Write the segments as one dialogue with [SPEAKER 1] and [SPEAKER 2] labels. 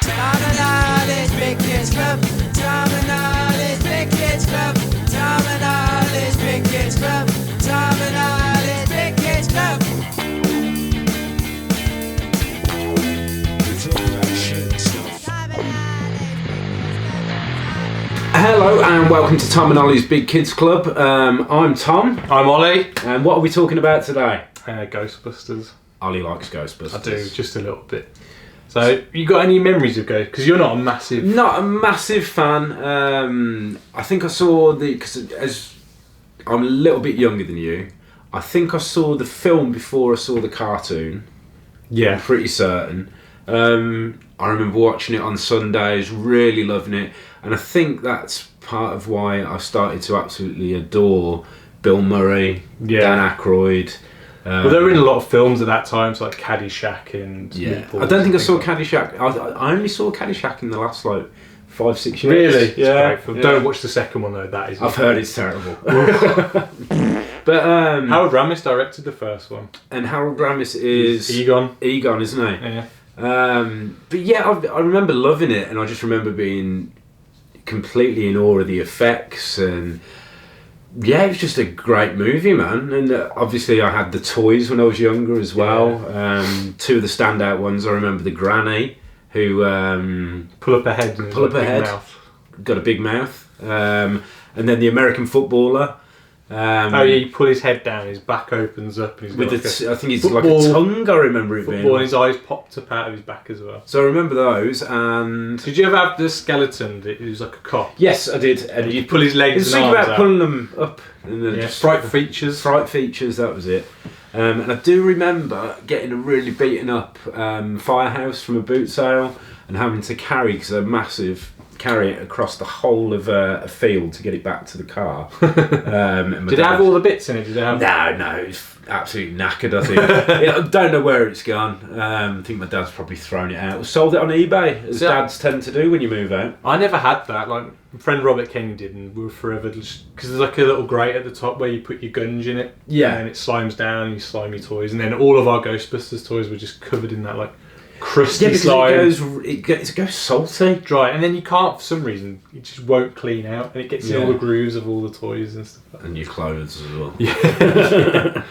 [SPEAKER 1] Tom and Ollie's Big Kids Club. Tom and Ollie's Big Kids Club. Tom and Ollie's Big Kids Club. Tom and Ollie's Big Kids Club.
[SPEAKER 2] Hello and welcome to Tom and Ollie's Big Kids Club. I'm Tom.
[SPEAKER 3] I'm Ollie.
[SPEAKER 2] And what are we talking about today?
[SPEAKER 3] Ghostbusters.
[SPEAKER 2] Ollie likes Ghostbusters.
[SPEAKER 3] I do, just a little bit. So, you got any memories of Ghost? Because you're not a massive...
[SPEAKER 2] Not a massive fan. I think I saw because as I'm a little bit younger than you, I think I saw the film before I saw the cartoon.
[SPEAKER 3] Yeah.
[SPEAKER 2] I'm pretty certain. I remember watching it on Sundays, really loving it. And I think that's part of why I started to absolutely adore Bill Murray, Dan Aykroyd.
[SPEAKER 3] Well, they were in a lot of films at that time, so like Caddyshack and...
[SPEAKER 2] Yeah. I don't think I saw Caddyshack. I only saw Caddyshack in the last, 5-6 years.
[SPEAKER 3] Really? Yeah.
[SPEAKER 2] Yeah.
[SPEAKER 3] Don't watch the second one, though. That is...
[SPEAKER 2] I've heard it's terrible. But
[SPEAKER 3] Harold Ramis directed the first one.
[SPEAKER 2] And Harold Ramis is...
[SPEAKER 3] Egon,
[SPEAKER 2] isn't he?
[SPEAKER 3] Yeah.
[SPEAKER 2] But yeah, I remember loving it, and I just remember being completely in awe of the effects, and yeah, it was just a great movie, man. And obviously I had the toys when I was younger as well. Two of the standout ones, I remember the granny who
[SPEAKER 3] pull up her head, mouth.
[SPEAKER 2] Got a big mouth, and then the American footballer.
[SPEAKER 3] You pull his head down, his back opens up, and he's got
[SPEAKER 2] I think it's like a tongue. I remember it being.
[SPEAKER 3] And his eyes popped up out of his back as well.
[SPEAKER 2] So I remember those. And
[SPEAKER 3] did you ever have the skeleton that was like a cop?
[SPEAKER 2] Yes, I did. And
[SPEAKER 3] you pull his legs.
[SPEAKER 2] It's about pulling them up. And then
[SPEAKER 3] Fright Features.
[SPEAKER 2] Fright Features. That was it. And I do remember getting a really beaten up firehouse from a boot sale and having to carry carry it across the whole of a field to get it back to the car.
[SPEAKER 3] Did it have all the bits in it? Did it have...
[SPEAKER 2] No, it's absolutely knackered, I think. I don't know where it's gone. I think my dad's probably thrown it out. Sold it on eBay, as dads tend to do when you move out.
[SPEAKER 3] I never had that. Like, my friend Robert Kenny did, and we were forever just... Because there's like a little grate at the top where you put your gunge in it.
[SPEAKER 2] Yeah.
[SPEAKER 3] And then it slimes down, you slimy toys. And then all of our Ghostbusters toys were just covered in that, crusty slime.
[SPEAKER 2] It goes salty,
[SPEAKER 3] dry, and then you can't, for some reason, it just won't clean out, and it gets in all the grooves of all the toys and stuff.
[SPEAKER 2] And your clothes as well.
[SPEAKER 3] Yeah.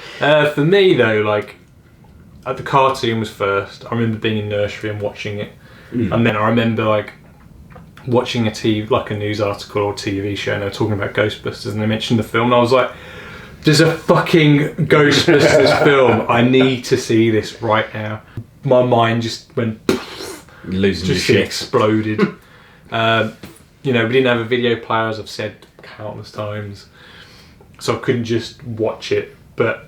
[SPEAKER 3] For me though, the cartoon was first. I remember being in nursery and watching it, and then I remember watching a news article or TV show, and they were talking about Ghostbusters, and they mentioned the film, and I was like, "There's a fucking Ghostbusters film! I need to see this right now." My mind just went...
[SPEAKER 2] Losing your shit.
[SPEAKER 3] Exploded. We didn't have a video player, as I've said countless times. So I couldn't just watch it. But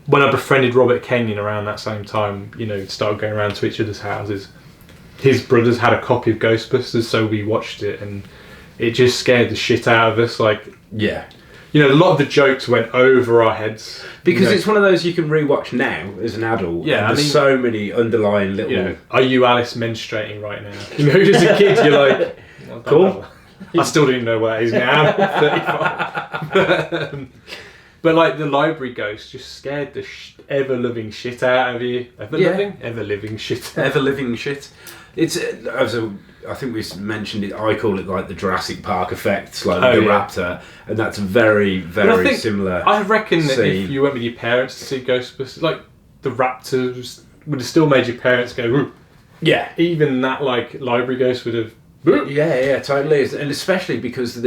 [SPEAKER 3] when I befriended Robert Kenyon around that same time, started going around to each other's houses, his brothers had a copy of Ghostbusters, so we watched it, and it just scared the shit out of us.
[SPEAKER 2] Yeah.
[SPEAKER 3] A lot of the jokes went over our heads.
[SPEAKER 2] Because it's one of those you can rewatch now as an adult.
[SPEAKER 3] Yeah,
[SPEAKER 2] there's so many underlying little...
[SPEAKER 3] Are you Alice menstruating right now? As a kid, you're like...
[SPEAKER 2] Cool.
[SPEAKER 3] I still don't even know where it is now. I'm 35. But the library ghost just scared the ever-loving shit out of you. Ever-living shit.
[SPEAKER 2] Ever-living shit. It's... I think we mentioned it. I call it the Jurassic Park effect, the raptor, and that's very, very similar.
[SPEAKER 3] I reckon that if you went with your parents to see Ghostbusters, the raptors would have still made your parents go. Woo. Yeah, even that library ghost would have. Woo.
[SPEAKER 2] Yeah, totally, and especially because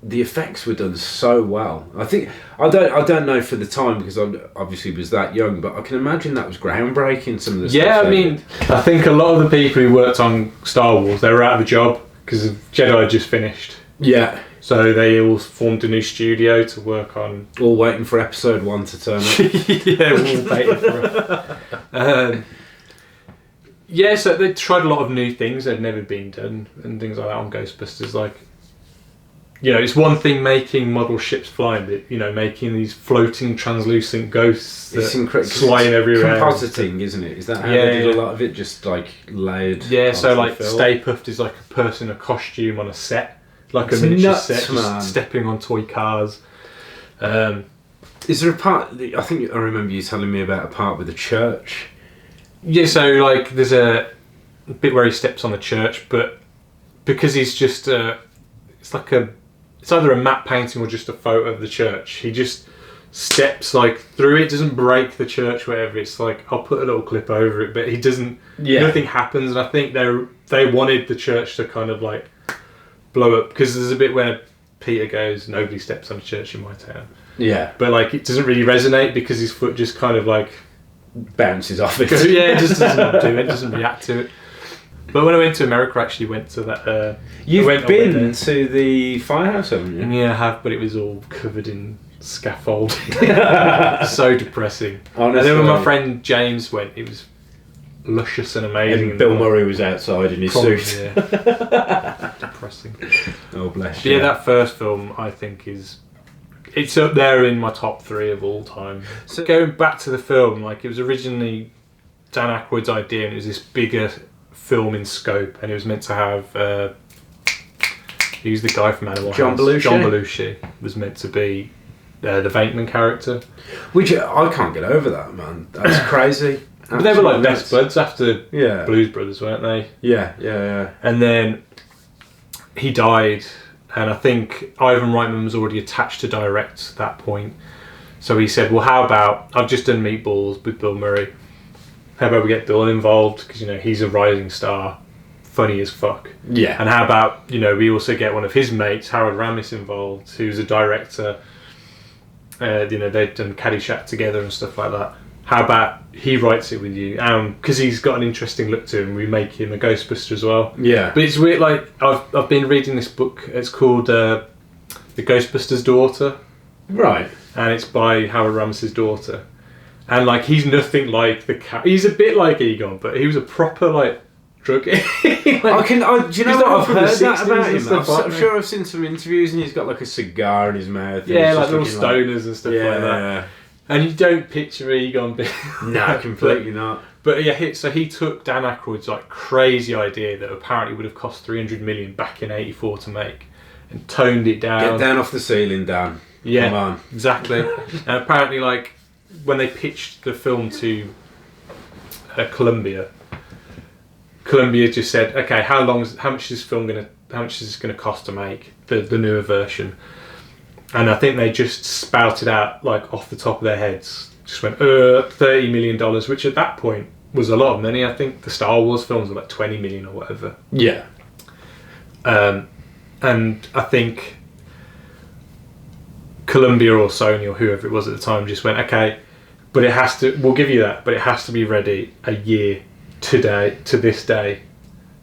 [SPEAKER 2] the effects were done so well. I think I don't know for the time because I obviously was that young, but I can imagine that was groundbreaking. Some of the stuff.
[SPEAKER 3] I think a lot of the people who worked on Star Wars, they were out of a job because Jedi had just finished.
[SPEAKER 2] Yeah. So
[SPEAKER 3] they all formed a new studio to work on.
[SPEAKER 2] All waiting for episode 1 to turn up.
[SPEAKER 3] Yeah, all waiting for it. So they tried a lot of new things that had never been done and things like that on Ghostbusters. It's one thing making model ships flying, but making these floating, translucent ghosts that flying everywhere.
[SPEAKER 2] Compositing, isn't it? Is that how they did a lot of it? Just layered.
[SPEAKER 3] Yeah, so Stay Puft is like a person in a costume on a set, a miniature set, just stepping on toy cars.
[SPEAKER 2] Is there a part? I think I remember you telling me about a part with a church.
[SPEAKER 3] Yeah, so there's bit where he steps on the church, but because he's just it's either a matte painting or just a photo of the church. He just steps like through it, doesn't break the church, whatever. It's like, I'll put a little clip over it, but he doesn't. Nothing happens, and I think they wanted the church to kind of like blow up, because there's a bit where Peter goes, "Nobody steps on a church in my town."
[SPEAKER 2] Yeah,
[SPEAKER 3] but like it doesn't really resonate because his foot just kind of like
[SPEAKER 2] bounces off it.
[SPEAKER 3] Yeah, it just doesn't do it, doesn't react to it. But when I went to America, I actually went to that.
[SPEAKER 2] You've been to the firehouse, haven't you?
[SPEAKER 3] Yeah, I have, but it was all covered in scaffold. So depressing. Honestly. And then when my friend James went, it was luscious and amazing.
[SPEAKER 2] And Bill Murray was outside in his suit.
[SPEAKER 3] Yeah. Depressing.
[SPEAKER 2] Oh, bless
[SPEAKER 3] but
[SPEAKER 2] you.
[SPEAKER 3] Yeah, that first film, I think, it's up there in my top 3 of all time. So going back to the film, like, it was originally Dan Aykroyd's idea, and it was this bigger film in scope, and it was meant to have who's the guy from Animal
[SPEAKER 2] John
[SPEAKER 3] House?
[SPEAKER 2] Belushi.
[SPEAKER 3] John Belushi was meant to be the Venkman character,
[SPEAKER 2] which I can't get over that, man. That's crazy.
[SPEAKER 3] But they were like best buds after
[SPEAKER 2] Yeah.
[SPEAKER 3] Blues Brothers, weren't they?
[SPEAKER 2] Yeah.
[SPEAKER 3] And then he died, and I think Ivan Reitman was already attached to direct at that point, so he said, well, how about, I've just done Meatballs with Bill Murray, how about we get Bill involved, because, you know, he's a rising star, funny as fuck.
[SPEAKER 2] Yeah.
[SPEAKER 3] And how about, you know, we also get one of his mates, Harold Ramis, involved, who's a director. You know, they'd done Caddyshack together and stuff like that. How about he writes it with you? Because he's got an interesting look to him, we make him a Ghostbuster as well.
[SPEAKER 2] Yeah.
[SPEAKER 3] But it's weird, like, I've been reading this book, it's called The Ghostbusters' Daughter.
[SPEAKER 2] Right.
[SPEAKER 3] And it's by Harold Ramis' daughter. And, like, he's nothing like he's a bit like Egon, but he was a proper, like, drug.
[SPEAKER 2] Like, do you know what? I've heard that about him. I'm sure I've seen some interviews, and he's got like a cigar in his mouth.
[SPEAKER 3] Yeah, like little stoners and stuff like that. And you don't picture Egon being...
[SPEAKER 2] No, completely not.
[SPEAKER 3] But yeah, so he took Dan Aykroyd's like crazy idea that apparently would have cost $300 million back in '84 to make, and toned it down.
[SPEAKER 2] Get down off the ceiling, Dan.
[SPEAKER 3] Yeah,
[SPEAKER 2] come on.
[SPEAKER 3] Exactly. And apparently, like, when they pitched the film to Columbia just said, okay, how much is this gonna cost to make the newer version? And I think they just spouted out, like, off the top of their heads, just went $30 million, which at that point was a lot of money. I think the Star Wars films were like 20 million or whatever.
[SPEAKER 2] Yeah.
[SPEAKER 3] And I think Columbia or Sony or whoever it was at the time just went, okay, but we'll give you that, but it has to be ready a year to this day.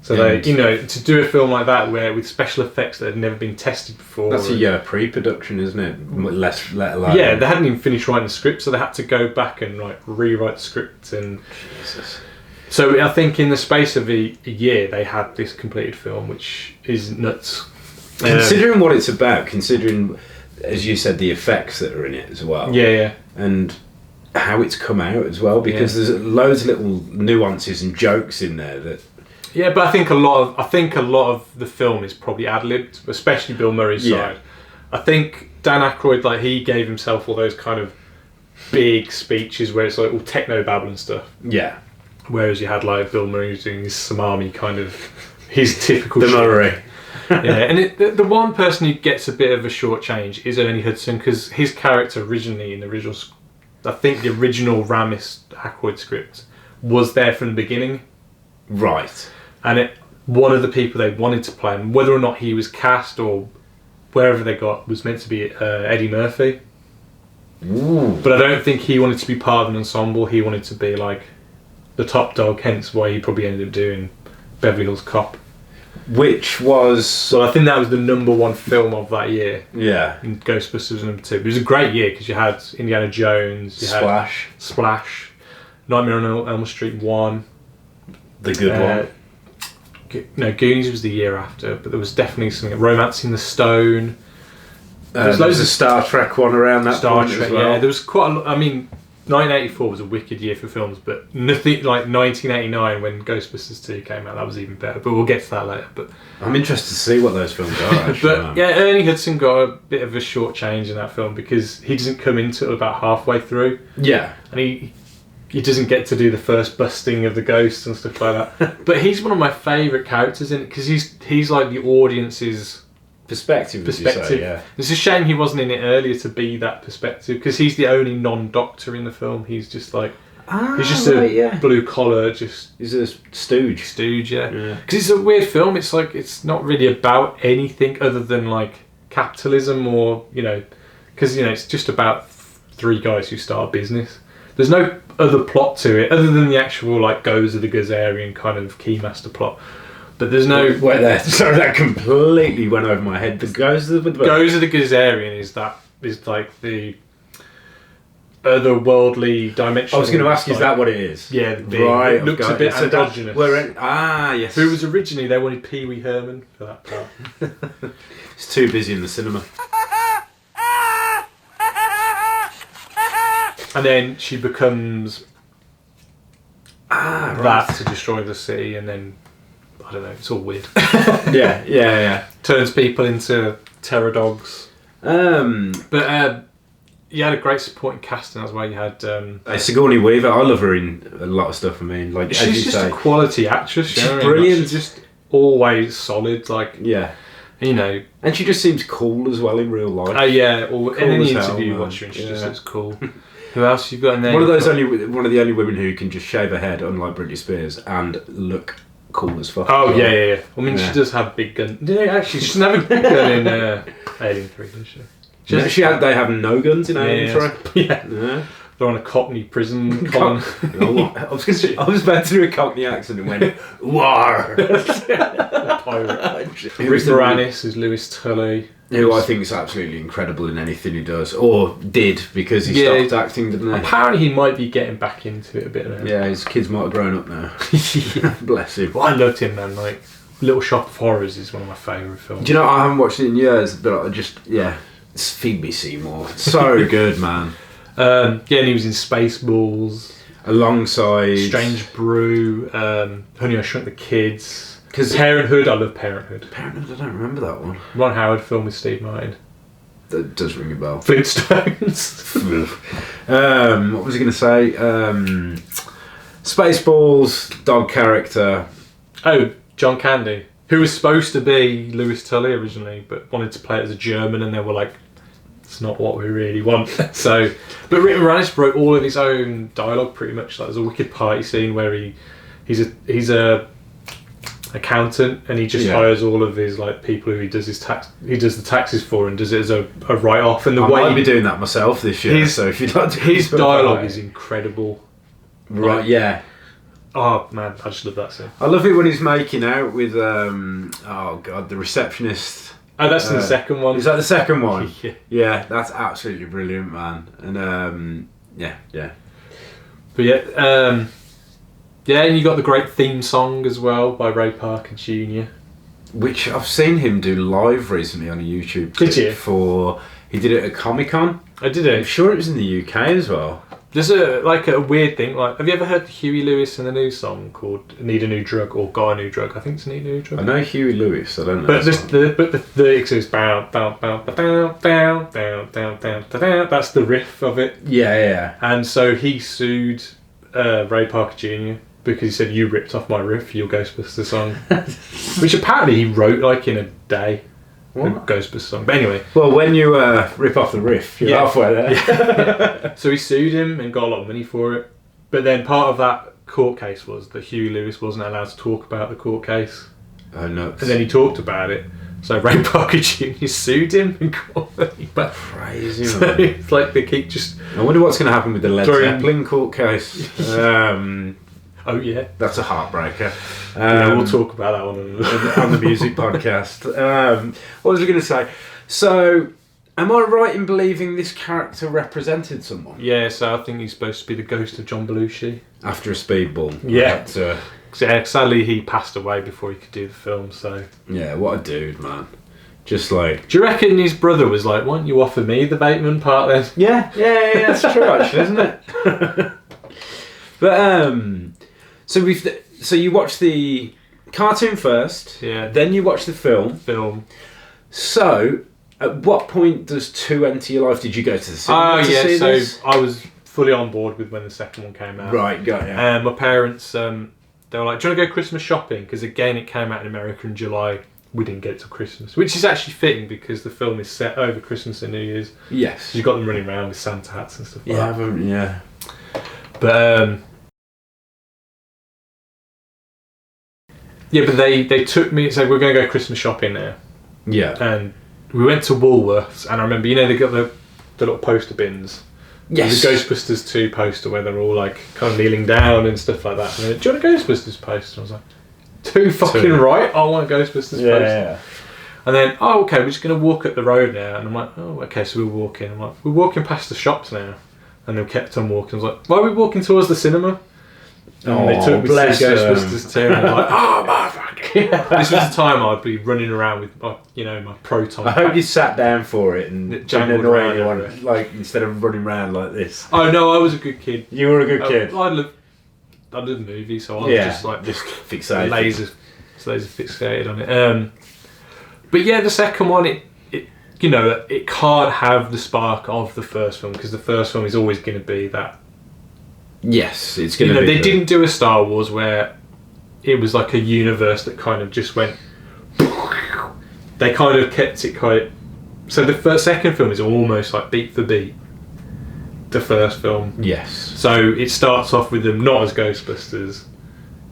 [SPEAKER 3] So they, you know, to do a film like that with special effects that had never been tested before.
[SPEAKER 2] That's a year pre-production, isn't it? Let alone.
[SPEAKER 3] Yeah, they hadn't even finished writing the script, so they had to go back and like rewrite the script. And
[SPEAKER 2] Jesus.
[SPEAKER 3] So I think in the space of a year, they had this completed film, which is nuts.
[SPEAKER 2] Considering what it's about, considering, as you said, the effects that are in it as well.
[SPEAKER 3] Yeah.
[SPEAKER 2] And how it's come out as well, because there's loads of little nuances and jokes in there that.
[SPEAKER 3] Yeah, but I think a lot of the film is probably ad-libbed, especially Bill Murray's side. I think Dan Aykroyd, like, he gave himself all those kind of big speeches where it's like all techno-babble and stuff.
[SPEAKER 2] Yeah.
[SPEAKER 3] Whereas you had like Bill Murray doing his Samami kind of, his typical
[SPEAKER 2] Bill Murray.
[SPEAKER 3] Yeah, and the one person who gets a bit of a short change is Ernie Hudson, because his character originally in the original, I think the original Ramis Aykroyd script was there from the beginning.
[SPEAKER 2] Right.
[SPEAKER 3] And one of the people they wanted to play him, whether or not he was cast or wherever they got, was meant to be Eddie Murphy.
[SPEAKER 2] Ooh.
[SPEAKER 3] But I don't think he wanted to be part of an ensemble. He wanted to be like the top dog, hence why he probably ended up doing Beverly Hills Cop.
[SPEAKER 2] Which was...
[SPEAKER 3] So I think that was the #1 film of that year.
[SPEAKER 2] Yeah.
[SPEAKER 3] And Ghostbusters was #2. But it was a great year because you had Indiana Jones, you had Splash, Nightmare on Elm Street 1.
[SPEAKER 2] The good one.
[SPEAKER 3] No, Goonies was the year after, but there was definitely something. Romancing the Stone.
[SPEAKER 2] There's loads of Star Trek one around that point as well.
[SPEAKER 3] Yeah, there was quite a lot. I mean, 1984 was a wicked year for films, but nothing like 1989 when Ghostbusters 2 came out. That was even better, but we'll get to that later. But
[SPEAKER 2] I'm interested to see what those films are, actually.
[SPEAKER 3] But yeah, Ernie Hudson got a bit of a short change in that film because he doesn't come into it about halfway through.
[SPEAKER 2] Yeah.
[SPEAKER 3] And he doesn't get to do the first busting of the ghosts and stuff like that. But he's one of my favourite characters in it because he's like the audience's
[SPEAKER 2] perspective. Say, yeah.
[SPEAKER 3] It's a shame he wasn't in it earlier to be that perspective because he's the only non-doctor in the film. He's just like he's just a blue collar,
[SPEAKER 2] he's a stooge.
[SPEAKER 3] Stooge, yeah. Because it's a weird film. It's like it's not really about anything other than like capitalism or because it's just about 3 guys who start a business. There's no other plot to it other than the actual like Goes of the Gazarian kind of keymaster plot. But there's no...
[SPEAKER 2] Wait there. Sorry, that completely went over my head. The Goes of the
[SPEAKER 3] Gazarian is like the otherworldly dimension.
[SPEAKER 2] I was going to ask, is that what it is?
[SPEAKER 3] Yeah,
[SPEAKER 2] right.
[SPEAKER 3] It looks a bit androgynous.
[SPEAKER 2] Yes.
[SPEAKER 3] Who was originally, they wanted Pee Wee Herman for that part.
[SPEAKER 2] It's too busy in the cinema.
[SPEAKER 3] And then she becomes that to destroy the city, and then I don't know. It's all weird.
[SPEAKER 2] yeah.
[SPEAKER 3] Turns people into terror dogs. But you had a great supporting cast, and that's why you had
[SPEAKER 2] Sigourney Weaver. I love her in a lot of stuff. I mean, like
[SPEAKER 3] she's
[SPEAKER 2] as you
[SPEAKER 3] just
[SPEAKER 2] say,
[SPEAKER 3] a quality actress.
[SPEAKER 2] She's brilliant.
[SPEAKER 3] She's just always solid. Like
[SPEAKER 2] and she just seems cool as well in real life.
[SPEAKER 3] Cool in any interview you watch her, and she just looks cool. Who else you've got in there?
[SPEAKER 2] One of the only women who can just shave her head, unlike Britney Spears, and look cool as fuck.
[SPEAKER 3] Oh yeah. I mean, she does have big gun. Actually, she doesn't have a big gun in Alien 3, does she?
[SPEAKER 2] They have no guns in Alien 3.
[SPEAKER 3] Yeah. They're on a Cockney prison colony.
[SPEAKER 2] I was about to do a Cockney accent and went, war!
[SPEAKER 3] Pirate. Rick Moranis is Lewis Tully.
[SPEAKER 2] Who I think is absolutely incredible in anything he does. Or did, because he stopped acting, didn't he?
[SPEAKER 3] Apparently he might be getting back into it a bit now.
[SPEAKER 2] Yeah, his kids might have grown up now. Bless him.
[SPEAKER 3] Well, I loved him, man. Like, Little Shop of Horrors is one of my favourite films.
[SPEAKER 2] Do you know, I haven't watched it in years, but I just, it's Feed Me Seymour. So good, man.
[SPEAKER 3] And he was in Spaceballs.
[SPEAKER 2] Alongside
[SPEAKER 3] Strange Brew, Honey, I Shrunk the Kids. Because Parenthood, I love Parenthood.
[SPEAKER 2] Parenthood, I don't remember that one.
[SPEAKER 3] Ron Howard film with Steve Martin.
[SPEAKER 2] That does ring a bell.
[SPEAKER 3] Flintstones.
[SPEAKER 2] What was I going to say? Spaceballs, dog character.
[SPEAKER 3] Oh, John Candy, who was supposed to be Lewis Tully originally, but wanted to play it as a German, and they were like, it's not what we really want. But Rick Moranis wrote all of his own dialogue pretty much. Like, there's a wicked party scene where he's a accountant, and he just hires all of his like people who he does the taxes for, and does it as a write-off. And I
[SPEAKER 2] might be doing that myself this year. So if you'd like to,
[SPEAKER 3] his dialogue is incredible.
[SPEAKER 2] Right? Yeah.
[SPEAKER 3] Oh man, I just love that scene.
[SPEAKER 2] I love it when he's making out with the receptionist.
[SPEAKER 3] Oh, that's in the second one.
[SPEAKER 2] Is that the second one?
[SPEAKER 3] Yeah.
[SPEAKER 2] Yeah, that's absolutely brilliant, man. And yeah.
[SPEAKER 3] But and you got the great theme song as well by Ray Parker Jr.
[SPEAKER 2] Which I've seen him do live recently on a YouTube clip.
[SPEAKER 3] Did you?
[SPEAKER 2] He did it at Comic-Con.
[SPEAKER 3] I did it.
[SPEAKER 2] I'm sure it was in the UK as well.
[SPEAKER 3] There's a weird thing. Like, have you ever heard the Huey Lewis and the News song called "Need a New Drug" or "Got a New Drug"? I think it's "Need a New Drug."
[SPEAKER 2] I know Huey Lewis. I don't know.
[SPEAKER 3] But the lyrics is bow bow bow bow bow down down down down. That's the riff of it.
[SPEAKER 2] Yeah.
[SPEAKER 3] And so he sued Ray Parker Jr. because he said, you ripped off my riff for your Ghostbusters song, which apparently he wrote like in a day. What? A Ghostbusters song. But anyway.
[SPEAKER 2] Well, when you rip off the riff, you're halfway there.
[SPEAKER 3] Yeah. So he sued him and got a lot of money for it. But then part of that court case was that Huey Lewis wasn't allowed to talk about the court case.
[SPEAKER 2] Oh, no.
[SPEAKER 3] And then he talked about it. So Ray Parker Jr. sued him and got money back.
[SPEAKER 2] Crazy.
[SPEAKER 3] So it's like they keep just...
[SPEAKER 2] I wonder what's going to happen with the Led Zeppelin court case.
[SPEAKER 3] Oh yeah,
[SPEAKER 2] that's a heartbreaker.
[SPEAKER 3] We'll talk about that one
[SPEAKER 2] on the music podcast. What was I going to say? So, am I right in believing this character represented someone?
[SPEAKER 3] Yeah, so I think he's supposed to be the ghost of John Belushi
[SPEAKER 2] after a speedball.
[SPEAKER 3] Yeah. Sadly, he passed away before he could do the film. So
[SPEAKER 2] yeah, what a dude, man. Just like...
[SPEAKER 3] Do you reckon his brother was like, why don't you offer me the Bateman part then?
[SPEAKER 2] Yeah, that's true actually, isn't it? But so you watch the cartoon first, then you watch the film. So, at what point does 2 enter your life? Did you go to the cinema to see this?
[SPEAKER 3] I was fully on board with when the second one came out.
[SPEAKER 2] Right, got ya.
[SPEAKER 3] And my parents, they were like, "Do you want to go Christmas shopping?" Because again, it came out in America in July. We didn't get it till Christmas, which is actually fitting because the film is set over Christmas and New Year's.
[SPEAKER 2] Yes.
[SPEAKER 3] You've got them running around with Santa hats and stuff like that.
[SPEAKER 2] Yeah.
[SPEAKER 3] But but they took me and said, "We're going to go Christmas shopping now."
[SPEAKER 2] Yeah.
[SPEAKER 3] And we went to Woolworths, and I remember, they got the little poster bins.
[SPEAKER 2] Yes.
[SPEAKER 3] The Ghostbusters 2 poster where they're all like kind of kneeling down and stuff like that. And they went, "Do you want a Ghostbusters poster?" I was like, "Too fucking right, I want a Ghostbusters poster."
[SPEAKER 2] Yeah.
[SPEAKER 3] And then, "Oh, okay, we're just going to walk up the road now." And I'm like, "Oh, okay, so we're walking." I'm like, "We're walking past the shops now." And they kept on walking. I was like, "Why are we walking towards the cinema?" And they took me to see Ghostbusters 2, and I was like, "Oh, motherfucker." This was the time I'd be running around with my Proton
[SPEAKER 2] I hope
[SPEAKER 3] pack.
[SPEAKER 2] you sat down for it and
[SPEAKER 3] It
[SPEAKER 2] didn't
[SPEAKER 3] jangled
[SPEAKER 2] annoy
[SPEAKER 3] around
[SPEAKER 2] anyone,
[SPEAKER 3] everywhere.
[SPEAKER 2] like, instead of running around like this.
[SPEAKER 3] Oh no, I was a good kid.
[SPEAKER 2] You were a good kid.
[SPEAKER 3] I love movies, so I was just like
[SPEAKER 2] fixated.
[SPEAKER 3] laser fixated on it. But yeah, the second one, it can't have the spark of the first film because the first film is always going to be that.
[SPEAKER 2] Yes, it's going to be.
[SPEAKER 3] They didn't do a Star Wars where it was like a universe that kind of just went. They kind of kept it quite. So the second film is almost like beat for beat the first film.
[SPEAKER 2] Yes.
[SPEAKER 3] So it starts off with them not as Ghostbusters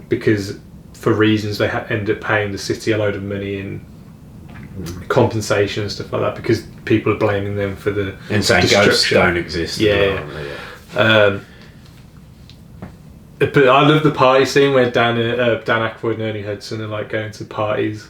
[SPEAKER 3] because for reasons they end up paying the city a load of money in compensation and stuff like that because people are blaming them for the
[SPEAKER 2] and saying ghosts don't exist.
[SPEAKER 3] Yeah. But I love the party scene where Dan Aykroyd and Ernie Hudson are like going to parties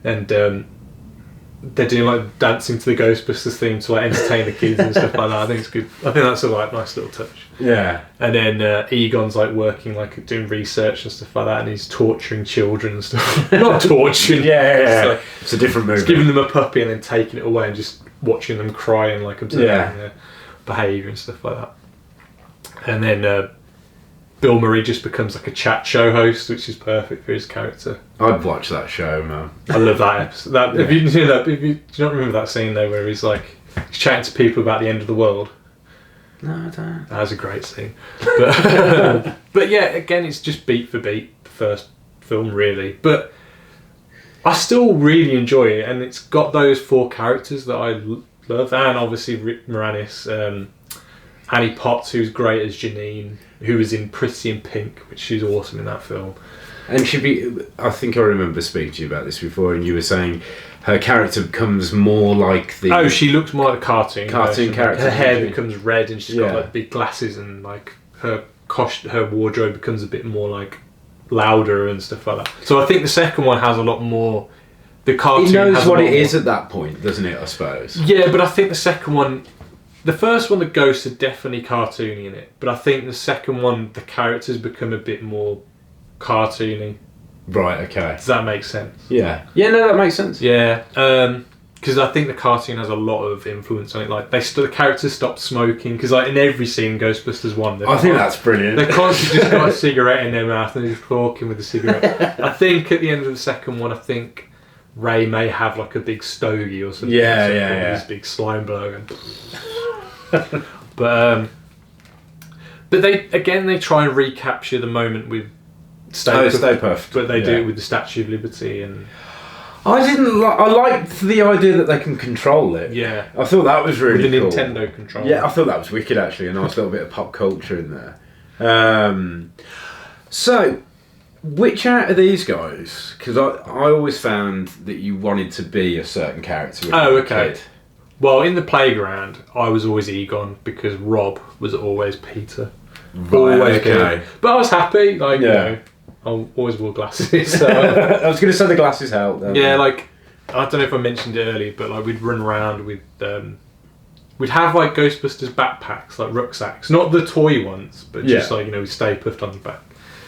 [SPEAKER 3] and they're doing like dancing to the Ghostbusters theme to like entertain the kids and stuff like that. I think it's good. I think that's a nice little touch.
[SPEAKER 2] Yeah.
[SPEAKER 3] And then Egon's like working, like doing research and stuff like that, and he's torturing children and stuff. Not torturing.
[SPEAKER 2] Yeah. It's a different movie.
[SPEAKER 3] It's giving them a puppy and then taking it away and just watching them cry and like observing their behaviour and stuff like that. And then Bill Murray just becomes like a chat show host, which is perfect for his character.
[SPEAKER 2] I'd watch that show, man.
[SPEAKER 3] I love that episode. If you do that, do you not remember that scene though, where he's chatting to people about the end of the world?
[SPEAKER 2] No, I don't.
[SPEAKER 3] That was a great scene. But yeah, again, it's just beat for beat the first film, really. But I still really enjoy it, and it's got those four characters that I love, and obviously Rick Moranis. Annie Potts, who's great as Janine, who was in Pretty in Pink, which she's awesome in that film.
[SPEAKER 2] And I think I remember speaking to you about this before, and you were saying her character becomes more like the...
[SPEAKER 3] Oh, she looks more like a cartoon
[SPEAKER 2] character.
[SPEAKER 3] Her hair becomes red, and she's got like big glasses, and like her wardrobe becomes a bit more like louder and stuff like that. So I think the second one has a lot more... The cartoon
[SPEAKER 2] it knows
[SPEAKER 3] has
[SPEAKER 2] what it is at that point, doesn't it, I suppose?
[SPEAKER 3] Yeah, but I think the second one... The first one, the ghosts are definitely cartoony in it, but I think the second one, the characters become a bit more cartoony.
[SPEAKER 2] Right, okay.
[SPEAKER 3] Does that make sense?
[SPEAKER 2] Yeah. Yeah, no, that makes sense.
[SPEAKER 3] Yeah, because I think the cartoon has a lot of influence on it. Like, the characters stop smoking, because like in every scene in Ghostbusters 1...
[SPEAKER 2] I think that's brilliant.
[SPEAKER 3] They're constantly just got a cigarette in their mouth and they're just talking with the cigarette. I think at the end of the second one, Ray may have like a big stogie or something.
[SPEAKER 2] Yeah.
[SPEAKER 3] This big slime blow. But they try and recapture the moment with Stay
[SPEAKER 2] Puft,
[SPEAKER 3] but they do it with the Statue of Liberty and.
[SPEAKER 2] I liked the idea that they can control it.
[SPEAKER 3] Yeah,
[SPEAKER 2] I thought that was really
[SPEAKER 3] with the
[SPEAKER 2] cool.
[SPEAKER 3] Nintendo controller.
[SPEAKER 2] Yeah, I thought that was wicked actually. A nice little bit of pop culture in there. So, which out of these guys? Because I always found that you wanted to be a certain character. When you were a kid.
[SPEAKER 3] Well, in the playground, I was always Egon because Rob was always Peter.
[SPEAKER 2] Right,
[SPEAKER 3] always
[SPEAKER 2] okay.
[SPEAKER 3] But I was happy, I always wore glasses. So
[SPEAKER 2] I was going to say the glasses helped.
[SPEAKER 3] Yeah, like, I don't know if I mentioned it earlier, but like we'd run around with, we'd have like Ghostbusters backpacks, like rucksacks. Not the toy ones, but just like, with Stay Puft on the back.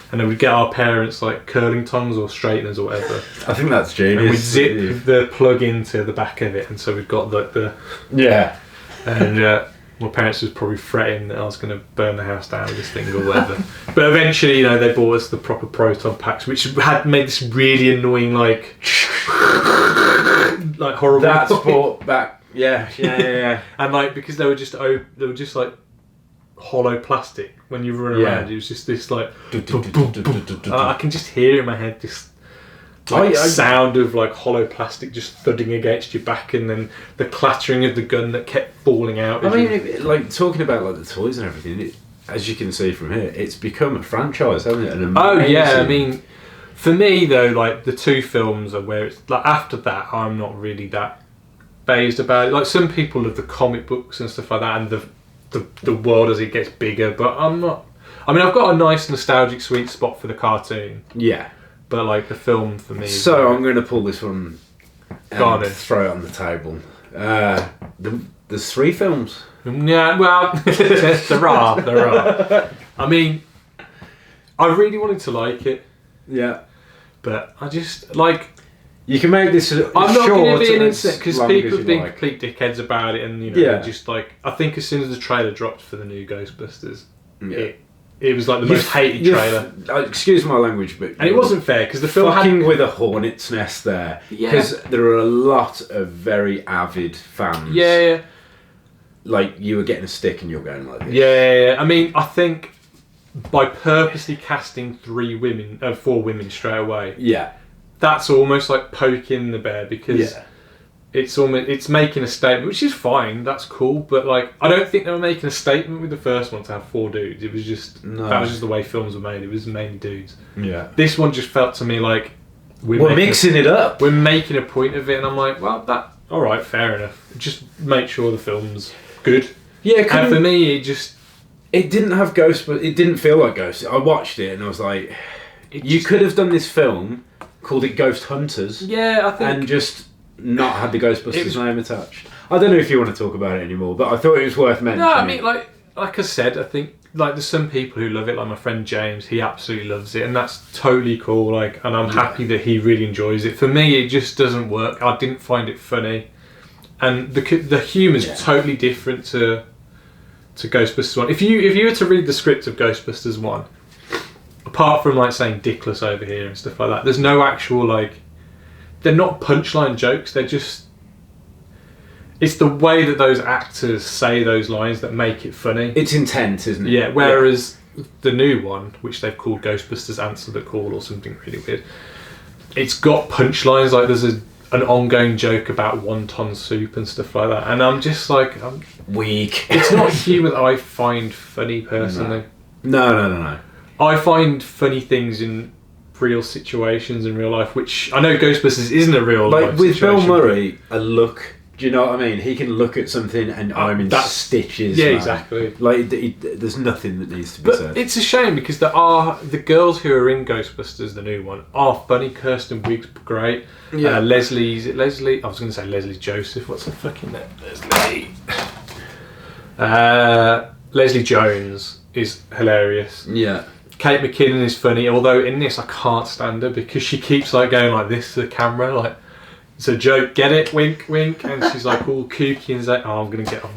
[SPEAKER 3] And then we'd get our parents like curling tongs or straighteners or whatever.
[SPEAKER 2] I think that's genius.
[SPEAKER 3] And we'd zip the plug into the back of it, and so we've got the
[SPEAKER 2] yeah.
[SPEAKER 3] And my parents was probably fretting that I was going to burn the house down with this thing or whatever. But eventually, they bought us the proper Proton packs, which had made this really annoying like horrible.
[SPEAKER 2] That's brought back. Yeah.
[SPEAKER 3] And like because they were just like hollow plastic when you run
[SPEAKER 2] Yeah.
[SPEAKER 3] around. It was just this like I can just hear it in my head this sound of like hollow plastic just thudding against your back, and then the clattering of the gun that kept falling out.
[SPEAKER 2] I mean, like talking about like the toys and everything. As you can see from here, it's become a franchise, hasn't it?
[SPEAKER 3] Oh yeah, I mean, for me though, like the two films are where it's like after that, I'm not really that phased about it. Like some people love the comic books and stuff like that, and the world as it gets bigger, but I'm not. I mean, I've got a nice nostalgic sweet spot for the cartoon.
[SPEAKER 2] Yeah.
[SPEAKER 3] But like the film for me.
[SPEAKER 2] So I'm going to pull this one and throw it on the table. There's 3 films.
[SPEAKER 3] Yeah, well, there are. I mean, I really wanted to like it.
[SPEAKER 2] Yeah.
[SPEAKER 3] But I just like.
[SPEAKER 2] You can make this.
[SPEAKER 3] I'm not going to be an insect because people have been complete dickheads about it, and just like I think as soon as the trailer dropped for the new Ghostbusters, it was like the most hated trailer.
[SPEAKER 2] Excuse my language, but
[SPEAKER 3] and it wasn't fair because the film
[SPEAKER 2] fucking with a hornet's nest there. Because there are a lot of very avid fans.
[SPEAKER 3] Yeah.
[SPEAKER 2] Like you were getting a stick and you're going like this.
[SPEAKER 3] Yeah. I mean, I think by purposely casting 4 women straight away.
[SPEAKER 2] Yeah.
[SPEAKER 3] That's almost like poking the bear because it's making a statement, which is fine. That's cool, but like I don't think they were making a statement with the first one to have 4 dudes. It was just that was just the way films were made. It was mainly dudes.
[SPEAKER 2] Yeah.
[SPEAKER 3] This one just felt to me like
[SPEAKER 2] we're mixing it up.
[SPEAKER 3] We're making a point of it, and I'm like, well, all right, fair enough. Just make sure the film's good. Yeah. And for me, it
[SPEAKER 2] didn't have ghosts, but it didn't feel like ghosts. I watched it and I was like, you could have done this film. Called it Ghost Hunters.
[SPEAKER 3] Yeah, I think.
[SPEAKER 2] And just not had the Ghostbusters name attached. I don't know if you want to talk about it anymore, but I thought it was worth mentioning.
[SPEAKER 3] No, I mean, like I said, I think like there's some people who love it, like my friend James. He absolutely loves it, and that's totally cool. Like, and I'm happy that he really enjoys it. For me, it just doesn't work. I didn't find it funny, and the humour's totally different to Ghostbusters 1. If you were to read the script of Ghostbusters 1. Apart from like saying dickless over here and stuff like that, there's no actual like. They're not punchline jokes. They're just. It's the way that those actors say those lines that make it funny.
[SPEAKER 2] It's intent, isn't it?
[SPEAKER 3] Yeah. Whereas the new one, which they've called Ghostbusters Answer the Call or something really weird, it's got punchlines. Like there's an ongoing joke about wonton soup and stuff like that, and I'm just like, I'm
[SPEAKER 2] weak.
[SPEAKER 3] It's not humour that I find funny personally.
[SPEAKER 2] No.
[SPEAKER 3] I find funny things in real situations in real life, which I know Ghostbusters isn't a real life
[SPEAKER 2] like with
[SPEAKER 3] situation.
[SPEAKER 2] Bill Murray, a look. Do you know what I mean? He can look at something and I'm in stitches.
[SPEAKER 3] Yeah,
[SPEAKER 2] man.
[SPEAKER 3] Exactly.
[SPEAKER 2] Like there's nothing that needs to be said.
[SPEAKER 3] It's a shame because the girls who are in Ghostbusters, the new one, are funny. Kirsten Wiig's great. Yeah. Leslie. I was going to say Leslie Joseph. What's her fucking name? Leslie Jones is hilarious.
[SPEAKER 2] Yeah.
[SPEAKER 3] Kate McKinnon is funny, although in this I can't stand her because she keeps like going like this to the camera, like it's a joke, get it, wink, wink, and she's like all kooky and like, I'm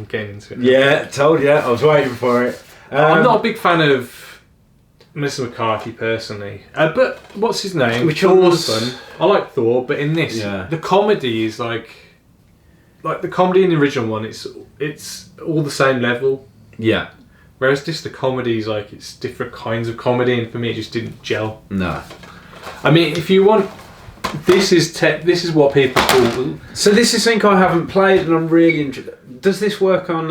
[SPEAKER 3] getting into it.
[SPEAKER 2] Yeah, told you, I was waiting for it.
[SPEAKER 3] I'm not a big fan of Mr. McCarthy personally, but what's his name?
[SPEAKER 2] Which
[SPEAKER 3] Thor's fun. I like Thor, but in this, the comedy is like the comedy in the original one. It's all the same level. Yeah. Whereas just the comedy is like it's different kinds of comedy, and for me it just didn't gel. No. I mean, if you want, this is what people call.
[SPEAKER 2] So this is something I haven't played, and I'm really interested. Does this work on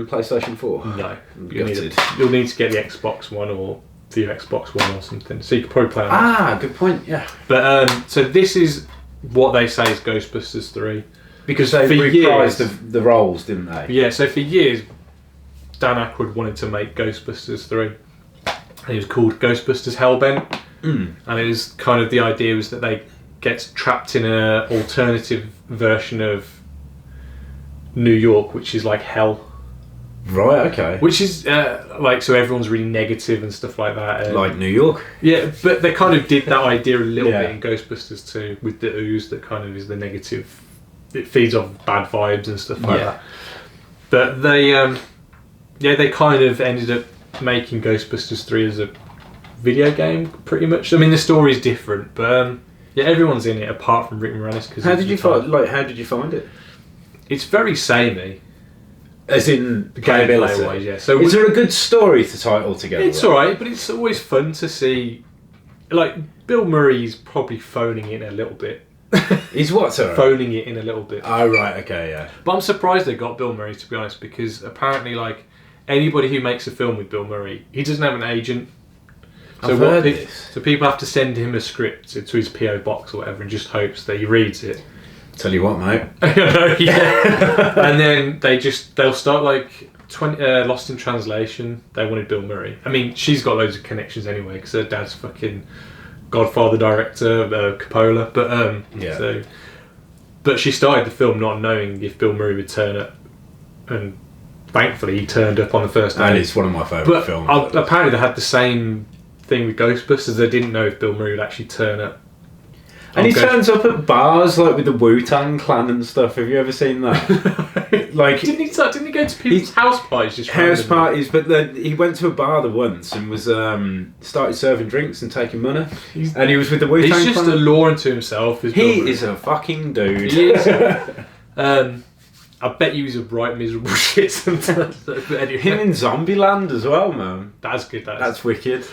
[SPEAKER 2] PlayStation 4?
[SPEAKER 3] No. You'll need to get the Xbox One or the Xbox One or something, so you could probably play on
[SPEAKER 2] good point. Yeah.
[SPEAKER 3] But so this is what they say is Ghostbusters 3
[SPEAKER 2] because they reprised the roles, didn't they?
[SPEAKER 3] Yeah. So for years, Dan Aykroyd wanted to make Ghostbusters 3. And it was called Ghostbusters Hellbent. And it was kind of the idea was that they get trapped in an alternative version of New York, which is like hell.
[SPEAKER 2] Right, okay.
[SPEAKER 3] Which is like, so everyone's really negative and stuff like that.
[SPEAKER 2] Like New York?
[SPEAKER 3] Yeah, but they kind of did that idea a little bit in Ghostbusters 2 with the ooze that kind of is the negative. It feeds off bad vibes and stuff like that. But they kind of ended up making Ghostbusters 3 as a video game, pretty much. I mean, the story's different, but everyone's in it apart from Rick Moranis.
[SPEAKER 2] How did you find it? It's
[SPEAKER 3] It's very samey.
[SPEAKER 2] As in
[SPEAKER 3] The
[SPEAKER 2] playability.
[SPEAKER 3] gameplay wise, yeah. So
[SPEAKER 2] is there a good story to tie it all together?
[SPEAKER 3] it's alright, but it's always fun to see. Like, Bill Murray's probably phoning it in a little bit.
[SPEAKER 2] He's what, sorry?
[SPEAKER 3] Phoning it in a little bit.
[SPEAKER 2] Oh, right, okay, yeah.
[SPEAKER 3] But I'm surprised they got Bill Murray, to be honest, because apparently, like, anybody who makes a film with Bill Murray, he doesn't have an agent.
[SPEAKER 2] I've heard this.
[SPEAKER 3] So people have to send him a script to his PO box or whatever, and just hopes that he reads it.
[SPEAKER 2] Tell you what, mate.
[SPEAKER 3] Yeah. And then they'll start like 20 Lost in Translation. They wanted Bill Murray. I mean, she's got loads of connections anyway because her dad's fucking Godfather director, Coppola. But
[SPEAKER 2] yeah.
[SPEAKER 3] But she started the film not knowing if Bill Murray would turn up, and thankfully he turned up on the first day.
[SPEAKER 2] And it's one of my favourite films.
[SPEAKER 3] Apparently they had the same thing with Ghostbusters. They didn't know if Bill Murray would actually turn up.
[SPEAKER 2] And he turns up at bars like with the Wu-Tang Clan and stuff. Have you ever seen that? Like,
[SPEAKER 3] didn't he go to people's house parties? Just
[SPEAKER 2] house
[SPEAKER 3] randomly?
[SPEAKER 2] parties, but then he went to a bar once and was started serving drinks and taking money. And he was with the Wu-Tang Clan.
[SPEAKER 3] He's just a law unto himself.
[SPEAKER 2] He is a fucking dude.
[SPEAKER 3] He is. I bet you he's a right miserable shit sometimes. But anyway,
[SPEAKER 2] Him in Zombieland as well, man.
[SPEAKER 3] that's good.
[SPEAKER 2] That's wicked.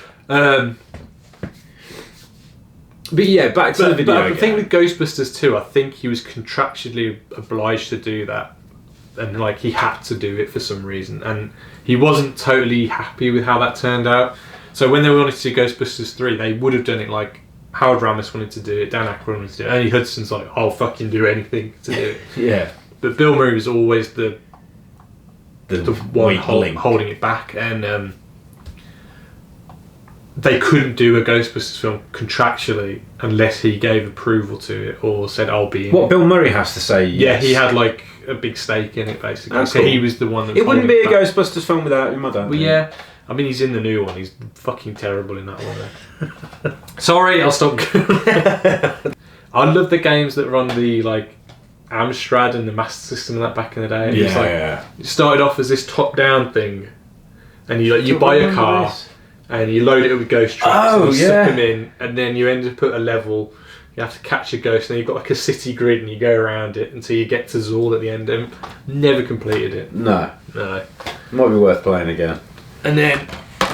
[SPEAKER 3] But
[SPEAKER 2] yeah, back to the video
[SPEAKER 3] But
[SPEAKER 2] game.
[SPEAKER 3] the thing with Ghostbusters 2, I think he was contractually obliged to do that, and like he had to do it for some reason, and he wasn't totally happy with how that turned out. So when they wanted to do Ghostbusters 3, they would have done it like Howard Ramis wanted to do it, Dan Aykroyd wanted to do it, Ernie Hudson's like, I'll fucking do anything to do it.
[SPEAKER 2] Yeah.
[SPEAKER 3] But Bill Murray was always the one
[SPEAKER 2] weak link.
[SPEAKER 3] holding it back, and they couldn't do a Ghostbusters film contractually unless he gave approval to it or said, I'll be in
[SPEAKER 2] What
[SPEAKER 3] it.
[SPEAKER 2] Bill Murray has to say yes.
[SPEAKER 3] Yeah, he had like a big stake in it basically.
[SPEAKER 2] Oh,
[SPEAKER 3] So
[SPEAKER 2] cool.
[SPEAKER 3] he was the one that
[SPEAKER 2] It wouldn't be a
[SPEAKER 3] back.
[SPEAKER 2] Ghostbusters film without him, I don't
[SPEAKER 3] Well,
[SPEAKER 2] think.
[SPEAKER 3] yeah. I mean, he's in the new one. He's fucking terrible in that one. Sorry, I'll stop. I love the games that were on the like Amstrad and the Master System and that back in the day. It was like,
[SPEAKER 2] yeah.
[SPEAKER 3] it started off as this top-down thing, and you
[SPEAKER 2] Do
[SPEAKER 3] buy a
[SPEAKER 2] remember
[SPEAKER 3] car.
[SPEAKER 2] this?
[SPEAKER 3] And you load it up with ghost traps
[SPEAKER 2] Oh,
[SPEAKER 3] and you
[SPEAKER 2] yeah.
[SPEAKER 3] suck them in, and then you end up at a level. You have to catch a ghost, and then you've got like a city grid, and you go around it until you get to Zool at the end. And never completed it.
[SPEAKER 2] No.
[SPEAKER 3] No.
[SPEAKER 2] Might be worth playing again.
[SPEAKER 3] And then,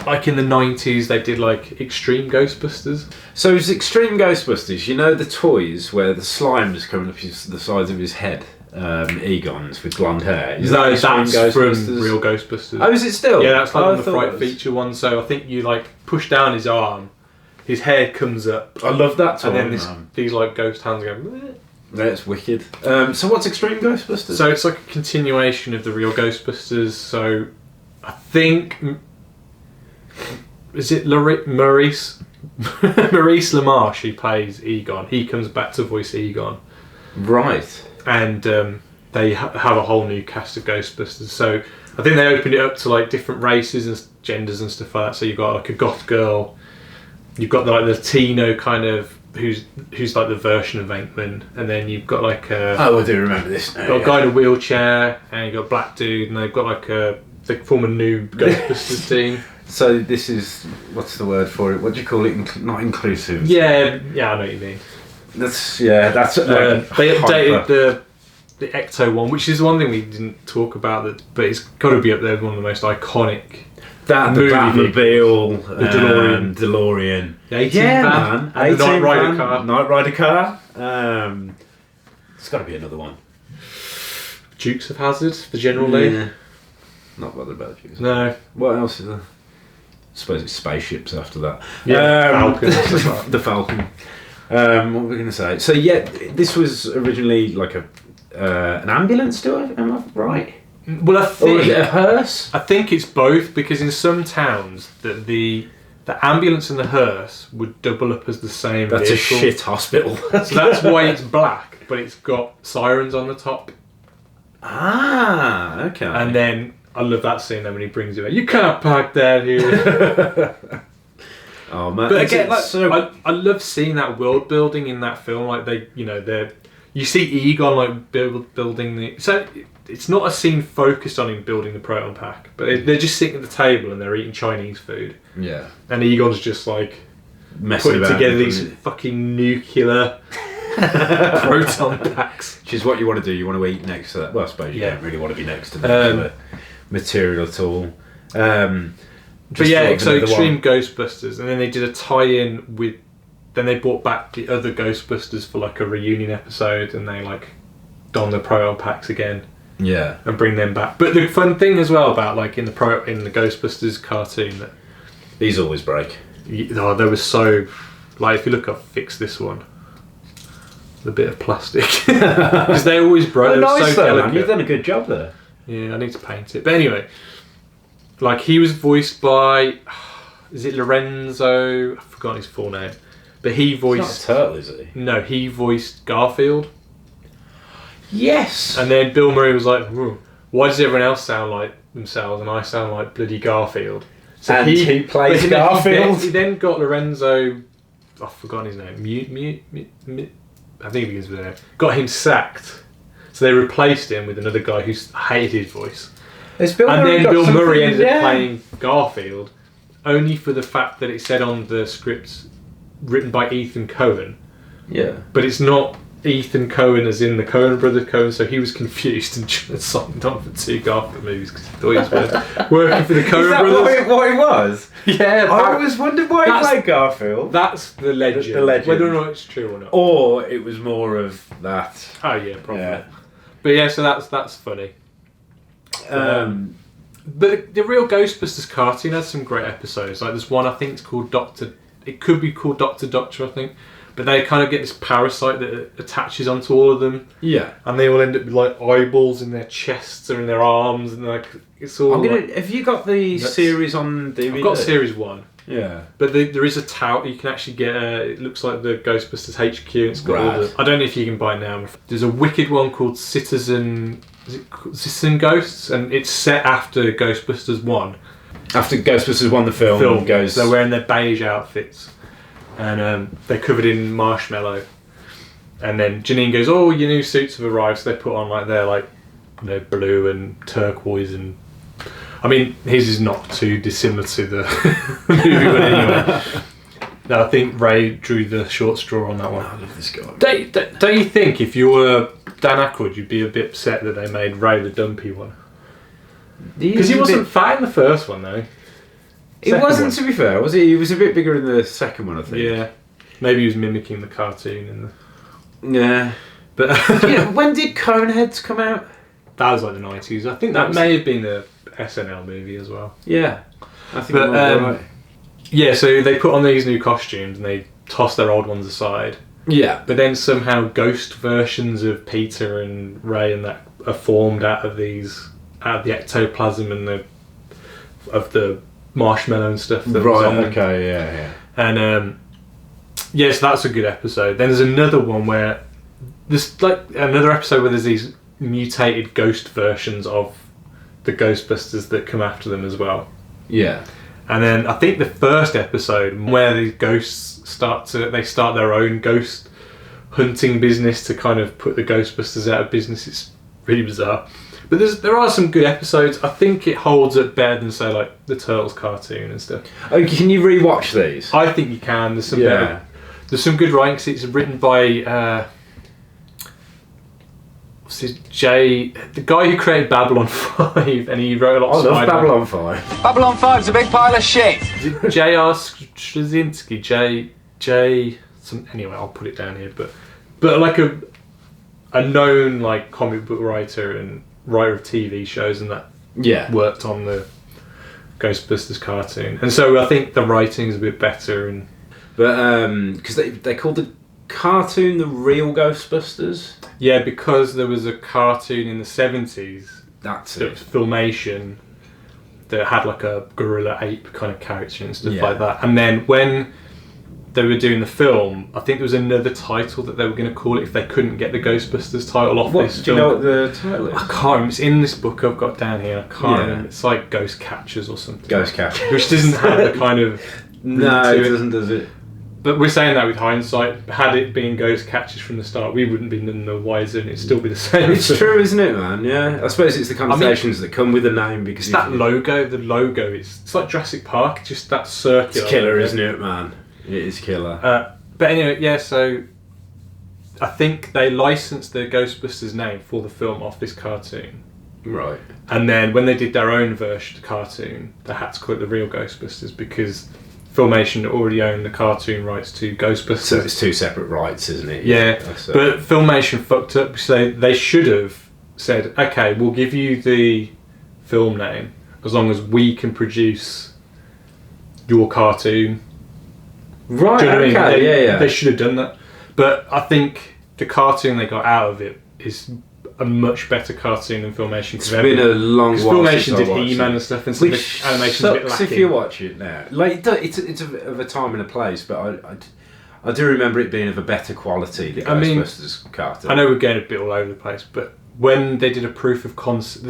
[SPEAKER 3] like in the 90s, they did like Extreme Ghostbusters.
[SPEAKER 2] So it's Extreme Ghostbusters. You know the toys where the slime is coming up the sides of his head? Egon's with blonde hair. Is that Extreme
[SPEAKER 3] that's from
[SPEAKER 2] Ghostbusters?
[SPEAKER 3] Real Ghostbusters.
[SPEAKER 2] Oh, is it still?
[SPEAKER 3] Yeah, that's like
[SPEAKER 2] Oh,
[SPEAKER 3] on
[SPEAKER 2] I
[SPEAKER 3] the
[SPEAKER 2] thought
[SPEAKER 3] Fright
[SPEAKER 2] it was.
[SPEAKER 3] Feature one. So I think you like push down his arm, his hair comes up,
[SPEAKER 2] I love that toy.
[SPEAKER 3] and then
[SPEAKER 2] man.
[SPEAKER 3] these like ghost hands go. "Bleh."
[SPEAKER 2] That's wicked. So what's Extreme Ghostbusters?
[SPEAKER 3] So it's like a continuation of the Real Ghostbusters. So I think is it Maurice Maurice LaMarche who plays Egon. He comes back to voice Egon,
[SPEAKER 2] right.
[SPEAKER 3] and they have a whole new cast of Ghostbusters. So I think they opened it up to like different races and genders and stuff like that. So you've got like a goth girl, you've got like the Latino kind of who's like the version of Venkman, and then you've got like
[SPEAKER 2] Oh, I do remember this now.
[SPEAKER 3] got a guy in a wheelchair, and you've got a black dude, and they've got like they form a new Ghostbusters team.
[SPEAKER 2] So this is, what's the word for it? What do you call it? Not inclusive.
[SPEAKER 3] Yeah, I know what you mean.
[SPEAKER 2] That's like
[SPEAKER 3] They updated
[SPEAKER 2] hyper.
[SPEAKER 3] the Ecto one, which is one thing we didn't talk about, but it's got to be up there with one of the most iconic.
[SPEAKER 2] That, the
[SPEAKER 3] movie
[SPEAKER 2] Batmobile,
[SPEAKER 3] The DeLorean.
[SPEAKER 2] DeLorean.
[SPEAKER 3] The 18
[SPEAKER 2] Yeah,
[SPEAKER 3] van,
[SPEAKER 2] man.
[SPEAKER 3] and the
[SPEAKER 2] 18
[SPEAKER 3] Knight Rider
[SPEAKER 2] van,
[SPEAKER 3] car.
[SPEAKER 2] Knight Rider car. It's got to be another one.
[SPEAKER 3] Dukes of Hazzard, the General Lee.
[SPEAKER 2] Yeah. Not bothered about you.
[SPEAKER 3] No.
[SPEAKER 2] What else is there? I suppose it's spaceships after that.
[SPEAKER 3] Yeah, Falcon and stuff like that.
[SPEAKER 2] The Falcon. What were we going to say? So yeah, this was originally like an ambulance. Am I right?
[SPEAKER 3] Well,
[SPEAKER 2] Or is it a hearse?
[SPEAKER 3] I think it's both, because in some towns the ambulance and the hearse would double up as the same
[SPEAKER 2] That's
[SPEAKER 3] vehicle.
[SPEAKER 2] a shit hospital.
[SPEAKER 3] So that's why it's black, but it's got sirens on the top.
[SPEAKER 2] Ah, okay.
[SPEAKER 3] And then I love that scene then when he brings it back. You can't park that here.
[SPEAKER 2] Oh man!
[SPEAKER 3] But
[SPEAKER 2] It's-
[SPEAKER 3] again, like,
[SPEAKER 2] it's so
[SPEAKER 3] I love seeing that world building in that film. Like you see Egon like building the. So it's not a scene focused on him building the proton pack, but they're just sitting at the table and they're eating Chinese food,
[SPEAKER 2] yeah,
[SPEAKER 3] and Egon's just like
[SPEAKER 2] messing
[SPEAKER 3] putting
[SPEAKER 2] about
[SPEAKER 3] together
[SPEAKER 2] with
[SPEAKER 3] these
[SPEAKER 2] it.
[SPEAKER 3] fucking nuclear proton packs.
[SPEAKER 2] Which is what you want to do. You want to eat next to that. Well, I suppose you don't really want to be next to the material at all.
[SPEAKER 3] But yeah, so Extreme Ghostbusters, and then they did a tie-in with. Then they brought back the other Ghostbusters for like a reunion episode, and they like don the proton packs again.
[SPEAKER 2] Yeah,
[SPEAKER 3] and bring them back. But the fun thing as well about like in the Ghostbusters cartoon that
[SPEAKER 2] these always break.
[SPEAKER 3] Oh, they were so like if you look, I've fixed this one. The bit of plastic because they always broke.
[SPEAKER 2] Nice
[SPEAKER 3] so
[SPEAKER 2] though, man. You've done a good job there.
[SPEAKER 3] Yeah, I need to paint it. But anyway, like he was voiced by, is it Lorenzo? I've forgotten his full name, but he voiced.
[SPEAKER 2] He's not a turtle, is he?
[SPEAKER 3] No, he voiced Garfield.
[SPEAKER 2] Yes.
[SPEAKER 3] And then Bill Murray was like, "Why does everyone else sound like themselves and I sound like bloody Garfield?" So
[SPEAKER 2] and he plays Garfield.
[SPEAKER 3] He then got Lorenzo. I've forgotten his name. I think he begins with an A. Got him sacked. So they replaced him with another guy who hated his voice. And then Bill Murray ended up playing Garfield, only for the fact that it said on the script written by Ethan Coen.
[SPEAKER 2] Yeah.
[SPEAKER 3] But it's not Ethan Coen as in the Coen brothers Coen, so he was confused and signed on for 2 Garfield movies because he thought he was working for the Coen brothers.
[SPEAKER 2] What he was?
[SPEAKER 3] Yeah.
[SPEAKER 2] I always wondered why he played Garfield.
[SPEAKER 3] That's the legend.
[SPEAKER 2] The legend.
[SPEAKER 3] Whether or not it's true or not.
[SPEAKER 2] Or it was more of that.
[SPEAKER 3] Oh yeah, probably.
[SPEAKER 2] Yeah.
[SPEAKER 3] But yeah, so that's funny. But the real Ghostbusters cartoon has some great episodes. Like there's one I think it's called Doctor. It could be called Doctor, I think. But they kind of get this parasite that attaches onto all of them.
[SPEAKER 2] Yeah.
[SPEAKER 3] And they all end up with like eyeballs in their chests or in their arms, and like it's all.
[SPEAKER 2] Have you got the series on DVD?
[SPEAKER 3] I've got series 1.
[SPEAKER 2] Yeah.
[SPEAKER 3] But there is a tower you can actually get. It looks like the Ghostbusters HQ. It's got all the. I don't know if you can buy it now. There's a wicked one called Citizen Ghosts, and it's set after Ghostbusters 1.
[SPEAKER 2] After Ghostbusters 1, the film goes.
[SPEAKER 3] They're wearing their beige outfits, and they're covered in marshmallow. And then Janine goes, "Oh, your new suits have arrived." So they put on like they're like, blue and turquoise and. I mean, his is not too dissimilar to the movie, but anyway. No, I think Ray drew the short straw on that one.
[SPEAKER 2] I love this guy.
[SPEAKER 3] Don't you think if you were Dan Aykroyd, you'd be a bit upset that they made Ray the dumpy one? Because he wasn't fat in the first one, though.
[SPEAKER 2] He wasn't, to be fair, was he? He was a bit bigger in the second one, I think.
[SPEAKER 3] Yeah. Maybe he was mimicking the cartoon in the...
[SPEAKER 2] Yeah.
[SPEAKER 3] But
[SPEAKER 2] when did Coneheads come out?
[SPEAKER 3] That was like the 90s. I think that may have been the SNL movie as well.
[SPEAKER 2] Yeah. I think
[SPEAKER 3] but,
[SPEAKER 2] right.
[SPEAKER 3] Yeah, so they put on these new costumes and they toss their old ones aside.
[SPEAKER 2] Yeah.
[SPEAKER 3] But then somehow ghost versions of Peter and Ray and that are formed out of the ectoplasm and of the marshmallow and stuff that was on them.
[SPEAKER 2] Okay, yeah.
[SPEAKER 3] And yes, that's a good episode. Then there's another one where there's like another episode where there's these mutated ghost versions of the Ghostbusters that come after them as well.
[SPEAKER 2] Yeah.
[SPEAKER 3] And then I think the first episode where the ghosts start their own ghost hunting business to kind of put the Ghostbusters out of business. It's really bizarre. But there are some good episodes. I think it holds up better than, say, like the Turtles cartoon and stuff.
[SPEAKER 2] Oh, can you rewatch these?
[SPEAKER 3] I think you can. There's some there's some good writing. It's written by the guy who created Babylon 5, and he wrote a lot of
[SPEAKER 2] I love
[SPEAKER 3] Spider-Man.
[SPEAKER 2] Babylon 5.
[SPEAKER 1] Babylon 5's a big pile of shit.
[SPEAKER 3] J.R. Straczynski, anyway, I'll put it down here. But like a known like comic book writer and writer of TV shows and that worked on the Ghostbusters cartoon, and so I think the writing's a bit better.
[SPEAKER 2] But because they called the cartoon the real Ghostbusters.
[SPEAKER 3] Yeah, because there was a cartoon in the 70s.
[SPEAKER 2] That's
[SPEAKER 3] it. Was Filmation that had like a gorilla ape kind of character and stuff like that. And then when they were doing the film, I think there was another title that they were going to call it if they couldn't get the Ghostbusters title off this film.
[SPEAKER 2] Do you know what the title is?
[SPEAKER 3] I can't remember. It's in this book I've got down here. I can't remember. It's like Ghost Catchers or something.
[SPEAKER 2] Ghost Catchers.
[SPEAKER 3] Which doesn't have the kind of...
[SPEAKER 2] No, it doesn't, does it?
[SPEAKER 3] But we're saying that with hindsight. Had it been Ghost Catchers from the start, we wouldn't be none the wiser and it'd still be the same.
[SPEAKER 2] It's true, isn't it, man? Yeah. I suppose it's the connotations that come with the name, because...
[SPEAKER 3] It's that logo. The logo it's like Jurassic Park, just that circular.
[SPEAKER 2] It's killer, isn't it, man? It is killer.
[SPEAKER 3] But anyway, yeah, so I think they licensed the Ghostbusters name for the film off this cartoon.
[SPEAKER 2] Right.
[SPEAKER 3] And then when they did their own version of the cartoon, they had to call it the real Ghostbusters because Filmation already owned the cartoon rights to Ghostbusters.
[SPEAKER 2] So it's two separate rights, isn't it?
[SPEAKER 3] Yeah, but Filmation fucked up. So they should have said, okay, we'll give you the film name as long as we can produce your cartoon.
[SPEAKER 2] Right,
[SPEAKER 3] Do you know what I mean?
[SPEAKER 2] yeah.
[SPEAKER 3] They should have done that. But I think the cartoon they got out of it is a much better cartoon than Filmation.
[SPEAKER 2] It's been a long while
[SPEAKER 3] Filmation
[SPEAKER 2] since
[SPEAKER 3] did He-Man and stuff, and some of the animation's a bit lacking.
[SPEAKER 2] If you watch it now, like it's of a time and a place, but I do remember it being of a better quality. The Ghostbusters cartoon.
[SPEAKER 3] I know we're going a bit all over the place, but when they did a proof of concept,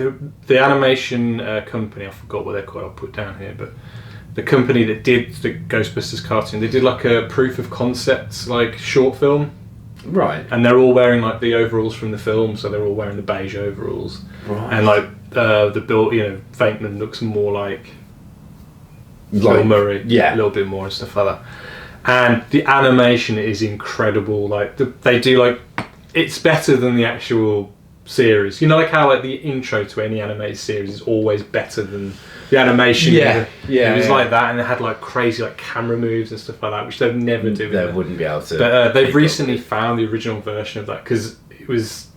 [SPEAKER 3] the animation company, I forgot what they're called. I'll put it down here, but the company that did the Ghostbusters cartoon, they did like a proof of concept, like short film.
[SPEAKER 2] Right.
[SPEAKER 3] And they're all wearing like the overalls from the film, so they're all wearing the beige overalls.
[SPEAKER 2] Right.
[SPEAKER 3] And like the Bill, Venkman looks more like Bill Murray, a little bit more and stuff like that. And the animation is incredible. Like they do like, it's better than the actual series. You know, like how like the intro to any animated series is always better than the animation. It was like that, and they had like crazy like camera moves and stuff like that, which they'd never do.
[SPEAKER 2] They wouldn't be able to.
[SPEAKER 3] But they've recently found the original version of that because it was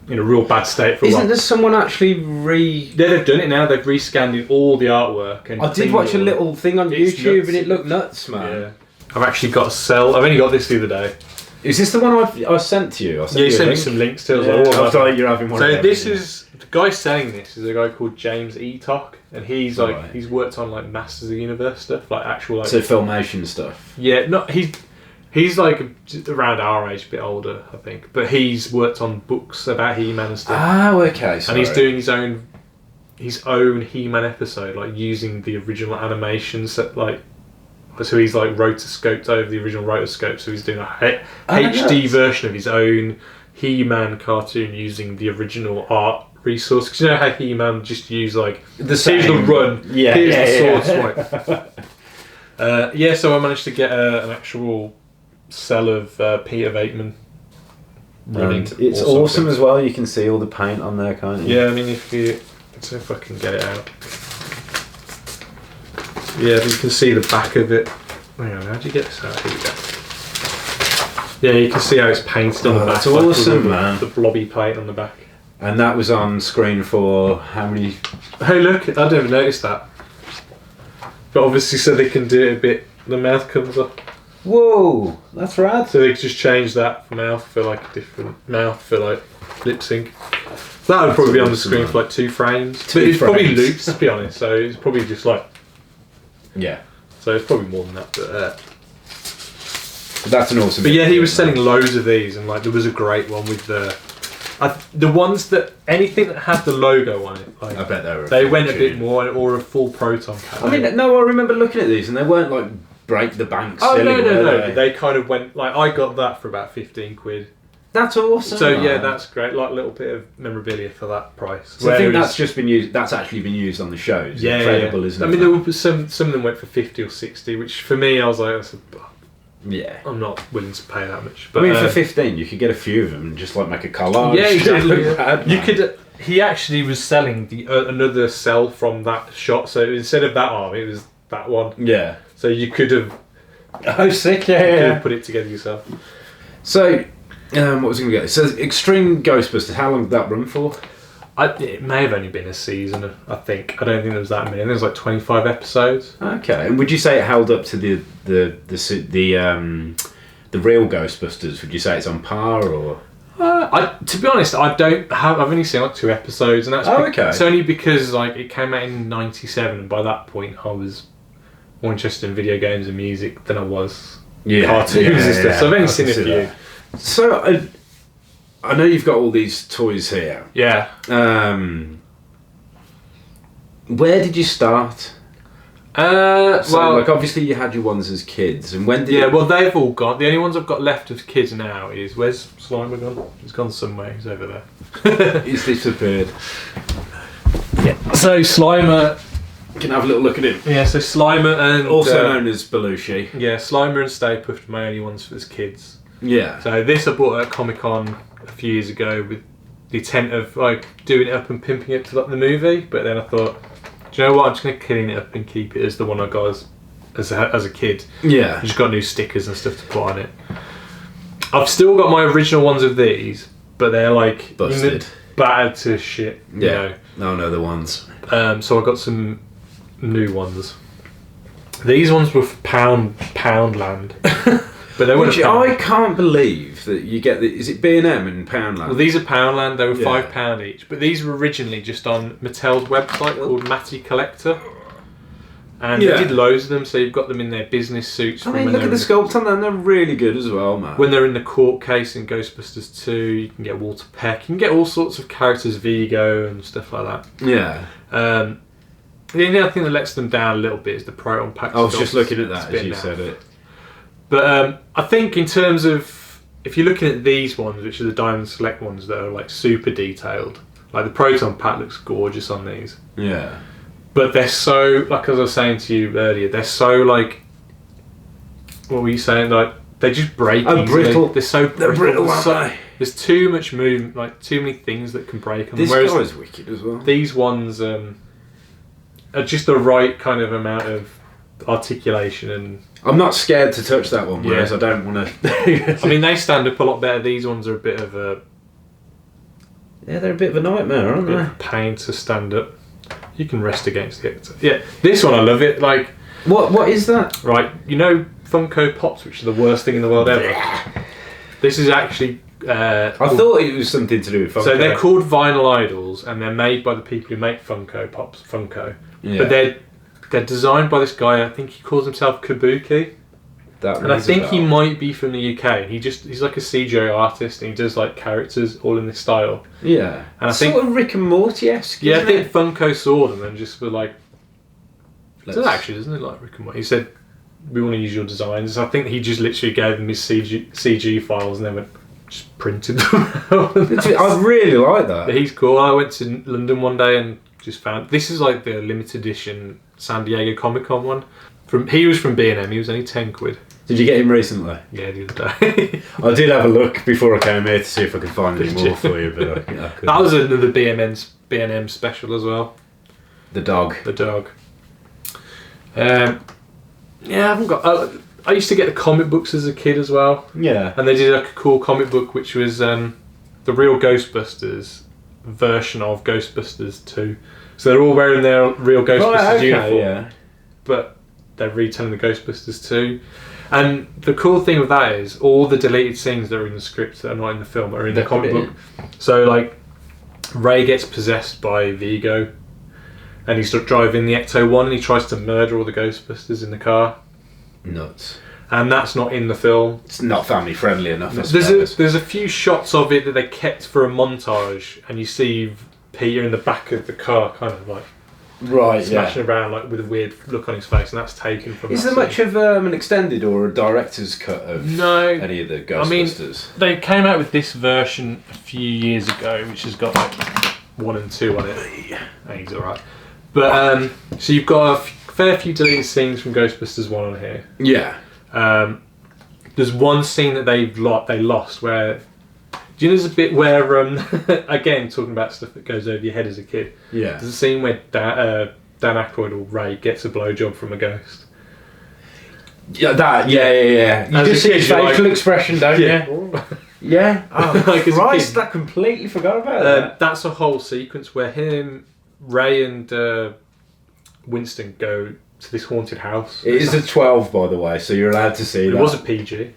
[SPEAKER 3] in a real bad state for a while.
[SPEAKER 2] Isn't there someone actually
[SPEAKER 3] Yeah, they've done it now. They've rescanned all the artwork. And
[SPEAKER 2] I did watch a little thing on YouTube, and it looked nuts, man.
[SPEAKER 3] Yeah. I've actually got a cell. I've only got this the other day.
[SPEAKER 2] Is this the one I sent to you?
[SPEAKER 3] You sent me some links to.
[SPEAKER 2] I thought you're having one.
[SPEAKER 3] So this is the guy selling this is a guy called James Eatock, and he's like he's worked on like Masters of the Universe stuff, like actual like.
[SPEAKER 2] So Filmation stuff.
[SPEAKER 3] Yeah, no, he's like around our age, a bit older, I think, but he's worked on books about He-Man and stuff.
[SPEAKER 2] Oh, okay. Sorry.
[SPEAKER 3] And he's doing his own He-Man episode, like using the original animations that like. So he's like rotoscoped over the original rotoscope, so he's doing a HD version of his own He-Man cartoon using the original art resource. Because you know how He-Man just used like here's the run, here's the sword swipe. So I managed to get an actual cell of Peter Venkman running.
[SPEAKER 2] It's awesome as well. You can see all the paint on there, can't you?
[SPEAKER 3] Yeah, I mean let's see if I can get it out. Yeah, you can see the back of it. Hang on, how do you get this out? Here we go. Yeah, you can see how it's painted on the back.
[SPEAKER 2] That's awesome, man.
[SPEAKER 3] The blobby paint on the back.
[SPEAKER 2] And that was on screen for how many?
[SPEAKER 3] Hey, look! I never noticed that. But obviously, so they can do it a bit. The mouth comes up.
[SPEAKER 2] Whoa, that's rad.
[SPEAKER 3] So they can just change that mouth for like a different mouth for like lip sync. That would probably be on the screen for like 2 frames. But it's probably loops, to be honest. So it's probably just like.
[SPEAKER 2] Yeah.
[SPEAKER 3] So it's probably more than that, but
[SPEAKER 2] that's an awesome.
[SPEAKER 3] But yeah, he was selling loads of these, and like there was a great one with the ones that anything that had the logo on it. Like,
[SPEAKER 2] I bet
[SPEAKER 3] they went a bit more, or a full proton pack.
[SPEAKER 2] I mean, no, I remember looking at these, and they weren't like break the bank.
[SPEAKER 3] Oh
[SPEAKER 2] silly,
[SPEAKER 3] no! They kind of went like I got that for about 15 quid.
[SPEAKER 2] That's awesome.
[SPEAKER 3] So yeah, that's great. Like a little bit of memorabilia for that price.
[SPEAKER 2] So I think that's just been used. That's actually been used on the shows.
[SPEAKER 3] Yeah,
[SPEAKER 2] incredible, isn't it?
[SPEAKER 3] I mean, there were some of them went for 50 or 60, which for me, I was like,
[SPEAKER 2] yeah,
[SPEAKER 3] I'm not willing to pay that much. But
[SPEAKER 2] I mean, for 15, you could get a few of them and just like make a collage.
[SPEAKER 3] Yeah, exactly.
[SPEAKER 2] Bad,
[SPEAKER 3] you could. He actually was selling the another cell from that shot. So instead of that arm, it was that one.
[SPEAKER 2] Yeah.
[SPEAKER 3] So you could have.
[SPEAKER 2] Oh, sick!
[SPEAKER 3] You could have put it together yourself.
[SPEAKER 2] So. What was I going to get? So, Extreme Ghostbusters, how long did that run for?
[SPEAKER 3] It may have only been a season, I think. I don't think there was that many. I think there was like 25 episodes.
[SPEAKER 2] Okay, and would you say it held up to the real Ghostbusters? Would you say it's on par, or?
[SPEAKER 3] To be honest, I've only seen like 2 episodes, and that's
[SPEAKER 2] okay.
[SPEAKER 3] It's only because like it came out in '97, and by that point I was more interested in video games and music than I was cartoons and stuff. So I've only seen a few.
[SPEAKER 2] That. So, I know you've got all these toys here.
[SPEAKER 3] Yeah.
[SPEAKER 2] Where did you start? Like obviously you had your ones as kids, and when did?
[SPEAKER 3] Yeah, well they've all gone. The only ones I've got left as kids now is where's Slimer gone? He's gone somewhere. He's over there.
[SPEAKER 2] He's disappeared.
[SPEAKER 3] Yeah. So Slimer.
[SPEAKER 2] Can have a little look at him.
[SPEAKER 3] Yeah. So Slimer and
[SPEAKER 2] also known as Belushi.
[SPEAKER 3] Yeah, Slimer and Stay Puft are my only ones for as kids.
[SPEAKER 2] Yeah.
[SPEAKER 3] So this I bought at Comic-Con a few years ago with the intent of like doing it up and pimping it to like the movie, but then I thought, do you know what? I'm just going to clean it up and keep it as the one I got as a kid.
[SPEAKER 2] Yeah.
[SPEAKER 3] I just got new stickers and stuff to put on it. I've still got my original ones of these, but they're like
[SPEAKER 2] busted,
[SPEAKER 3] battered to shit.
[SPEAKER 2] Yeah. No, the ones.
[SPEAKER 3] So I got some new ones. These ones were for Poundland, but they weren't.
[SPEAKER 2] I can't believe that you get is it B&M and Poundland?
[SPEAKER 3] Well, these are Poundland. They were £5 each, but these were originally just on Mattel's website called Matty Collector, and they did loads of them. So you've got them in their business suits.
[SPEAKER 2] I mean, look at the sculpt on them; they're really good as well, man.
[SPEAKER 3] When they're in the court case in Ghostbusters 2, you can get Walter Peck. You can get all sorts of characters, Vigo and stuff like that.
[SPEAKER 2] Yeah.
[SPEAKER 3] The only other thing that lets them down a little bit is the proton pack.
[SPEAKER 2] I was just looking at that as you said it.
[SPEAKER 3] But I think in terms of, if you're looking at these ones, which are the Diamond Select ones that are like super detailed, like the proton pack looks gorgeous on these.
[SPEAKER 2] Yeah.
[SPEAKER 3] But they're so, like as I was saying to you earlier, they're so like, what were you saying? Like they just break.
[SPEAKER 2] Oh, brittle.
[SPEAKER 3] They're so brittle.
[SPEAKER 2] They're brittle, aren't they?
[SPEAKER 3] There's too much movement, like too many things that can break them.
[SPEAKER 2] This
[SPEAKER 3] Whereas
[SPEAKER 2] guy's wicked as well.
[SPEAKER 3] These ones are just the right kind of amount of articulation, and
[SPEAKER 2] I'm not scared to touch that one, whereas I don't want to.
[SPEAKER 3] I mean, they stand up a lot better. These ones are a bit of a
[SPEAKER 2] they're a bit of a nightmare, aren't they?
[SPEAKER 3] Pain to stand up. You can rest against the actor. Yeah, this one I love it. Like
[SPEAKER 2] what is that?
[SPEAKER 3] Right, you know Funko Pops, which are the worst thing in the world ever. This is actually.
[SPEAKER 2] I thought it was something to do with Funko.
[SPEAKER 3] So they're called Vinyl Idols, and they're made by the people who make Funko Pops. Funko, but they're designed by this guy. I think he calls himself Kabuki. And I think he might be from the UK. He's like a CGI artist, and he does like characters all in this style.
[SPEAKER 2] Yeah,
[SPEAKER 3] and I think
[SPEAKER 2] sort of Rick and Morty-esque.
[SPEAKER 3] Yeah, I think Funko saw them and just were like, "Does isn't it like Rick and Morty?" He said, "We want to use your designs." I think he just literally gave them his CG files and then just printed them out.
[SPEAKER 2] I really like that.
[SPEAKER 3] But he's cool. I went to London one day and just found this is like the limited edition San Diego Comic Con one. He was from B&M. He was only £10.
[SPEAKER 2] Did you get him recently?
[SPEAKER 3] Yeah, the other day.
[SPEAKER 2] I did have a look before I came here to see if I could find any more for you, but I couldn't.
[SPEAKER 3] That was another B&M special as well.
[SPEAKER 2] The dog.
[SPEAKER 3] Yeah, I haven't got. I used to get the comic books as a kid as well.
[SPEAKER 2] Yeah.
[SPEAKER 3] And they did like a cool comic book which was the real Ghostbusters version of Ghostbusters 2. So they're all wearing their real Ghostbusters uniform. Yeah. But they're retelling the Ghostbusters 2. And the cool thing with that is all the deleted scenes that are in the script that are not in the film are in the comic book. So like Ray gets possessed by Vigo and he's driving the Ecto-1 and he tries to murder all the Ghostbusters in the car.
[SPEAKER 2] Nuts.
[SPEAKER 3] And that's not in the film.
[SPEAKER 2] It's not family friendly enough.
[SPEAKER 3] There's a few shots of it that they kept for a montage, and you see Peter in the back of the car, kind of like smashing around like with a weird look on his face, and that's taken from.
[SPEAKER 2] Is there much of an extended or a director's cut of any of the Ghostbusters?
[SPEAKER 3] I mean, they came out with this version a few years ago, which has got like 1 and 2 on it. And he's alright. But so you've got a fair few deleted scenes from Ghostbusters 1 on here.
[SPEAKER 2] Yeah.
[SPEAKER 3] There's one scene that they lost where. Do you know there's a bit where, again, talking about stuff that goes over your head as a kid.
[SPEAKER 2] Yeah.
[SPEAKER 3] There's a scene where Dan Aykroyd or Ray gets a blowjob from a ghost.
[SPEAKER 2] Yeah, yeah. You just see his facial expression, don't you? Yeah. Oh, Christ, I completely forgot about that.
[SPEAKER 3] That's a whole sequence where Ray and Winston go to this haunted house.
[SPEAKER 2] It is a 12, by the way, so you're allowed to see that.
[SPEAKER 3] It was a PG.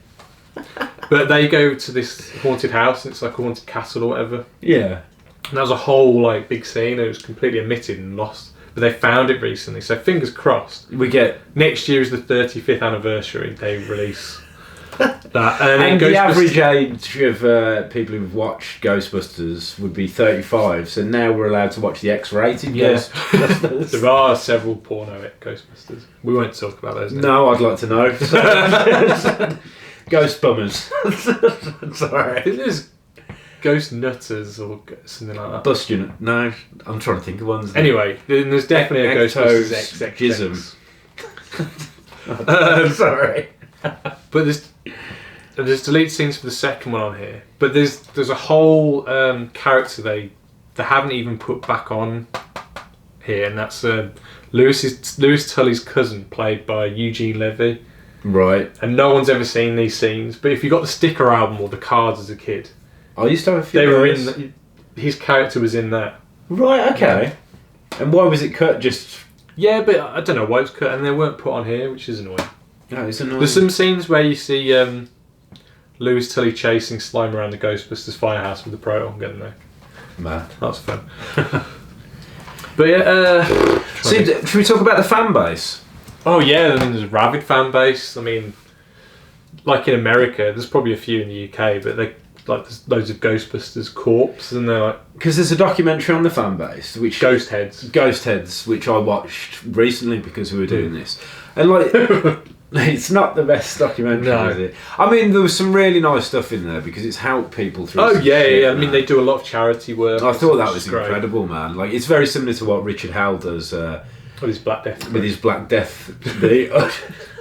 [SPEAKER 3] But they go to this haunted house, and it's like a haunted castle or whatever.
[SPEAKER 2] Yeah.
[SPEAKER 3] And that was a whole like big scene. It was completely omitted and lost. But they found it recently, so fingers crossed. Next year is the 35th anniversary. They release that.
[SPEAKER 2] And the average age of people who've watched Ghostbusters would be 35. So now we're allowed to watch the X-rated Ghostbusters.
[SPEAKER 3] There are several porno Ghostbusters. We won't talk about those now.
[SPEAKER 2] No, I'd like to know. Ghost bummers. Sorry.
[SPEAKER 3] There's Ghost nutters or something like that.
[SPEAKER 2] Bust unit. No, I'm trying to think of ones.
[SPEAKER 3] Anyway, there's definitely a Ghostbusters XXX.
[SPEAKER 2] Jism. Sorry.
[SPEAKER 3] But there's deleted scenes for the second one on here, but there's a whole character they haven't even put back on here, and that's Lewis Tully's cousin, played by Eugene Levy.
[SPEAKER 2] Right.
[SPEAKER 3] And no one's ever seen these scenes, but if you got the sticker album or the cards as a kid,
[SPEAKER 2] I used to have a few.
[SPEAKER 3] they were in. His character was in that.
[SPEAKER 2] Right. Okay. And why was it cut? Just
[SPEAKER 3] Yeah, but I don't know why it was cut, and they weren't put on here, which is annoying.
[SPEAKER 2] no, it's annoying.
[SPEAKER 3] There's some scenes where you see Lewis Tully chasing slime around the Ghostbusters firehouse with the proton gun there.
[SPEAKER 2] Mad.
[SPEAKER 3] That's fun. But yeah,
[SPEAKER 2] So, should we talk about the fan base?
[SPEAKER 3] oh yeah, I mean there's a rabid fan base. I mean, like in America, there's probably a few in the UK, but they like there's loads of Ghostbusters corpse, and they're like
[SPEAKER 2] Because there's a documentary on the fan base, which
[SPEAKER 3] ghost heads.
[SPEAKER 2] which I watched recently because we were doing this, and like, it's not the best documentary,
[SPEAKER 3] No.
[SPEAKER 2] is it? I mean, there was some really nice stuff in there because it's helped people through.
[SPEAKER 3] Oh
[SPEAKER 2] some
[SPEAKER 3] yeah,
[SPEAKER 2] shit,
[SPEAKER 3] yeah. I
[SPEAKER 2] man.
[SPEAKER 3] mean, they do a lot of charity work.
[SPEAKER 2] I thought that
[SPEAKER 3] which
[SPEAKER 2] was
[SPEAKER 3] is great.
[SPEAKER 2] incredible, man. Like, it's very similar to what Richard Howell does
[SPEAKER 3] With his Black Death,
[SPEAKER 2] with his Black Death. the-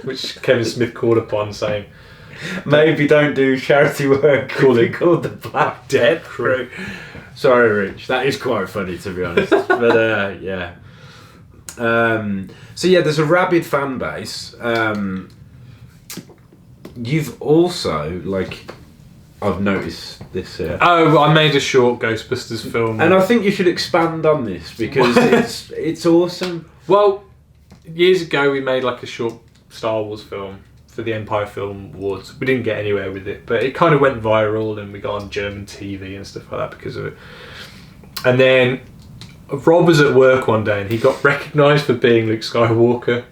[SPEAKER 3] which Kevin Smith called upon, saying,
[SPEAKER 2] Maybe don't do charity work called the Black Death Crew. Sorry, Rich. That is quite funny, to be honest. But yeah. So yeah, there's a rabid fan base. You've also, like, I've noticed this here.
[SPEAKER 3] "Oh, well, I made a short Ghostbusters film."
[SPEAKER 2] And I think you should expand on this because it's awesome.
[SPEAKER 3] Well, years ago we made like a short Star Wars film for the Empire Film Awards. We didn't get anywhere with it, but it kind of went viral and we got on German TV and stuff like that because of it. And then Rob was at work one day and he got recognised for being Luke Skywalker.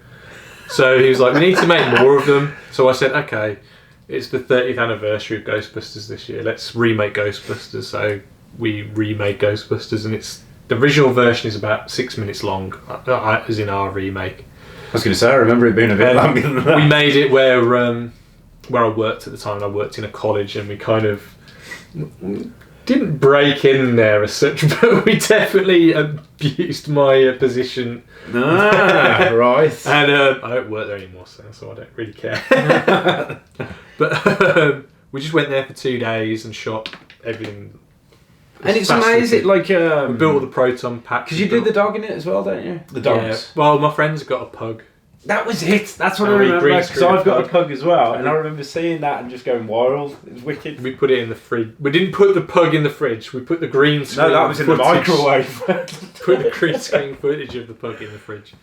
[SPEAKER 3] So he was like, we need to make more of them. So I said, okay, it's the 30th anniversary of Ghostbusters this year. Let's remake Ghostbusters. So we remade Ghostbusters, and the original version is about 6 minutes long, as in our remake.
[SPEAKER 2] I was going to say, I remember it being a bit longer than that.
[SPEAKER 3] We made it where I worked at the time, and I worked in a college, and we kind of didn't break in there as such, but we definitely abused my position.
[SPEAKER 2] Ah, right.
[SPEAKER 3] And I don't work there anymore, so I don't really care. But we just went there for 2 days and shot everything.
[SPEAKER 2] And it's
[SPEAKER 3] fast as
[SPEAKER 2] amazing,
[SPEAKER 3] we
[SPEAKER 2] like...
[SPEAKER 3] built all the proton packs.
[SPEAKER 2] Because you do the dog in it as well, don't you? The dogs.
[SPEAKER 3] Yeah. Well, my friend's got a pug.
[SPEAKER 2] That was it. That's what I
[SPEAKER 3] Oh, we
[SPEAKER 2] remember.
[SPEAKER 3] green
[SPEAKER 2] Because
[SPEAKER 3] screened
[SPEAKER 2] I've got a
[SPEAKER 3] pug.
[SPEAKER 2] pug as well, and I remember seeing that and just going wild. It was wicked.
[SPEAKER 3] We put it in the fridge. We didn't put the pug in the fridge. We put the green screen.
[SPEAKER 2] No, that was in the
[SPEAKER 3] footage-
[SPEAKER 2] microwave.
[SPEAKER 3] Put the green screen footage of the pug in the fridge,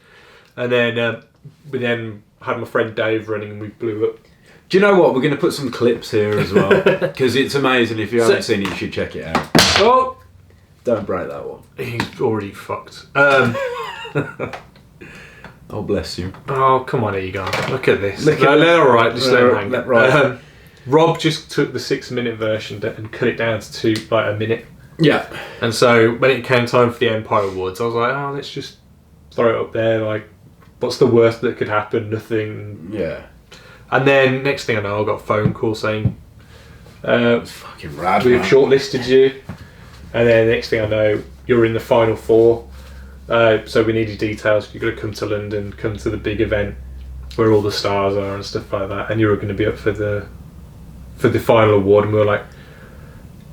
[SPEAKER 3] and then we then had my friend Dave running, and we blew up.
[SPEAKER 2] Do you know what? We're going to put some clips here as well because it's amazing. If you haven't seen it, you should check it out.
[SPEAKER 3] Oh,
[SPEAKER 2] Don't break that one.
[SPEAKER 3] he's already fucked.
[SPEAKER 2] Oh, bless you.
[SPEAKER 3] Oh, come on, Egon. Look at this.
[SPEAKER 2] Look at
[SPEAKER 3] No,
[SPEAKER 2] it.
[SPEAKER 3] they're all right. Just let them hang.
[SPEAKER 2] Let right.
[SPEAKER 3] Rob just took the 6-minute version and cut it down to like a minute.
[SPEAKER 2] Yeah.
[SPEAKER 3] And so when it came time for the Empire Awards, I was like, oh, let's just throw it up there. Like, what's the worst that could happen? Nothing.
[SPEAKER 2] Yeah.
[SPEAKER 3] And then next thing I know, I got a phone call saying,
[SPEAKER 2] It's fucking rad,
[SPEAKER 3] we've
[SPEAKER 2] man.
[SPEAKER 3] shortlisted you. And then next thing I know, you're in the final 4. So we need your details. You've got to come to London, come to the big event where all the stars are and stuff like that. And you're going to be up for the final award. And we were like,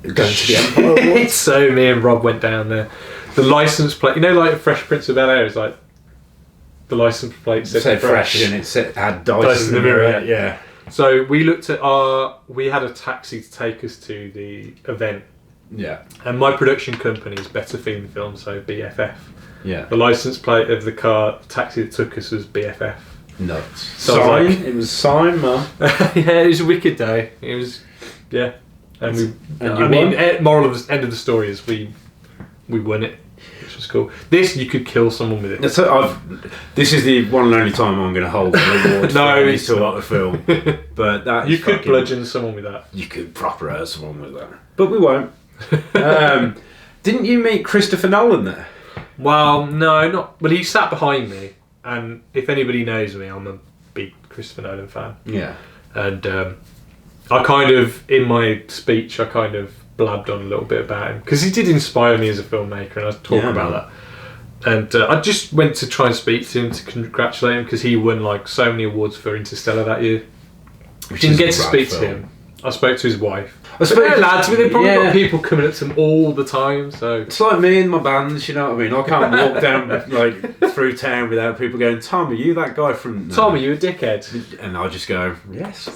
[SPEAKER 2] Going to the Empire Awards.
[SPEAKER 3] So me and Rob went down there. The license plate, you know, like Fresh Prince of Bel-Air is like the license plate
[SPEAKER 2] said fresh and it had dice in the mirror. Yeah.
[SPEAKER 3] So we looked at we had a taxi to take us to the event,
[SPEAKER 2] Yeah.
[SPEAKER 3] and my production company is Better Feeling Film, so BFF.
[SPEAKER 2] Yeah.
[SPEAKER 3] The license plate of the taxi that took us was BFF.
[SPEAKER 2] Nuts.
[SPEAKER 3] So I was
[SPEAKER 2] Sign. It was sign, man.
[SPEAKER 3] Yeah, it was a wicked day. It was, yeah. And we,
[SPEAKER 2] And you
[SPEAKER 3] I mean,
[SPEAKER 2] won?
[SPEAKER 3] moral of the end of the story is we won it, which was cool. This, you could kill someone with it.
[SPEAKER 2] So this is the one and only time I'm going to hold the award.
[SPEAKER 3] No,
[SPEAKER 2] for any
[SPEAKER 3] it's
[SPEAKER 2] sort
[SPEAKER 3] not.
[SPEAKER 2] of film. But that
[SPEAKER 3] You
[SPEAKER 2] is
[SPEAKER 3] could
[SPEAKER 2] fucking-
[SPEAKER 3] bludgeon someone with that.
[SPEAKER 2] You could proper hurt someone with that, but we won't. Didn't you meet Christopher Nolan there?
[SPEAKER 3] Well, no, not. Well, he sat behind me, and if anybody knows me, I'm a big Christopher Nolan fan.
[SPEAKER 2] Yeah.
[SPEAKER 3] And I kind of, in my speech, I kind of blabbed on a little bit about him because he did inspire me as a filmmaker, and I talk about that. And I just went to try and speak to him to congratulate him because he won like so many awards for Interstellar that year.
[SPEAKER 2] Which
[SPEAKER 3] Didn't
[SPEAKER 2] is a
[SPEAKER 3] get to
[SPEAKER 2] rad
[SPEAKER 3] speak
[SPEAKER 2] film.
[SPEAKER 3] to him. I spoke to his wife.
[SPEAKER 2] I suppose,
[SPEAKER 3] They're lads, but they've probably
[SPEAKER 2] yeah.
[SPEAKER 3] got people coming up to them all the time. So
[SPEAKER 2] It's like me and my bands, you know what I mean? I can't walk down like through town without people going, Tom, are you that guy from... No.
[SPEAKER 3] Tom, are you a dickhead?
[SPEAKER 2] And I'll just go, yes.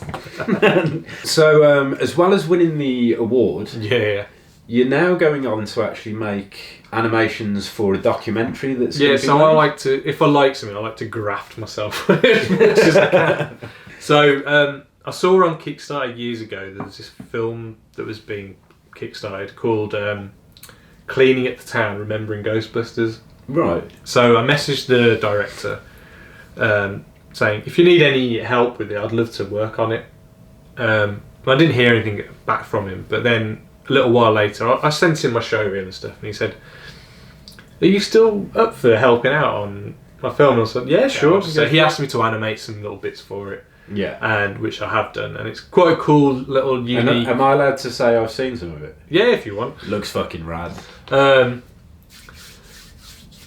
[SPEAKER 2] So, as well as winning the award,
[SPEAKER 3] Yeah.
[SPEAKER 2] you're now going on to actually make animations for a documentary that's...
[SPEAKER 3] Yeah,
[SPEAKER 2] gonna be
[SPEAKER 3] so
[SPEAKER 2] made.
[SPEAKER 3] I like to, if I like something, I like to graft myself as much as I can. So, I saw on Kickstarter years ago, there was this film that was being kickstarted called Cleaning Up the Town, Remembering Ghostbusters.
[SPEAKER 2] Right.
[SPEAKER 3] So I messaged the director saying, if you need any help with it, I'd love to work on it. I didn't hear anything back from him, but then a little while later, I sent him my showreel and stuff, and he said, are you still up for helping out on my film? And I said, yeah, sure. So he asked me to animate some little bits for it.
[SPEAKER 2] Yeah.
[SPEAKER 3] And which I have done, and it's quite a cool little unique.
[SPEAKER 2] Am I allowed to say I've seen some of it?
[SPEAKER 3] Yeah, if you want.
[SPEAKER 2] Looks fucking rad.
[SPEAKER 3] But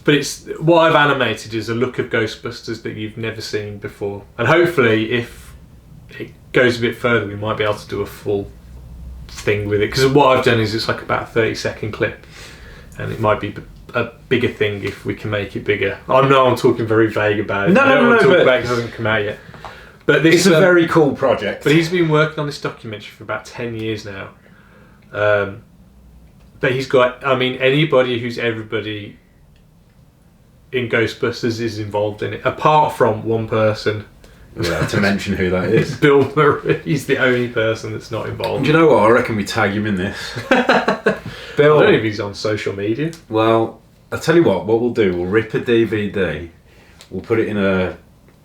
[SPEAKER 3] it's what I've animated is a look of Ghostbusters that you've never seen before, and hopefully, if it goes a bit further, we might be able to do a full thing with it. Because what I've done is it's like about a 30-second clip, and it might be a bigger thing if we can make it bigger. I know I'm talking very vague about it.
[SPEAKER 2] No,
[SPEAKER 3] I don't want to talk
[SPEAKER 2] but-
[SPEAKER 3] about it because it hasn't come out yet. But this
[SPEAKER 2] It's a very cool project.
[SPEAKER 3] But he's been working on this documentary for about 10 years now. But he's got, I mean, anybody who's everybody in Ghostbusters is involved in it, apart from one person.
[SPEAKER 2] Without to mention who that is.
[SPEAKER 3] Bill Murray. He's the only person that's not involved.
[SPEAKER 2] Do you know what? I reckon we tag him in this. Bill.
[SPEAKER 3] I don't know if he's on social media.
[SPEAKER 2] Well, I'll tell you what we'll do. We'll rip a DVD. We'll put it in an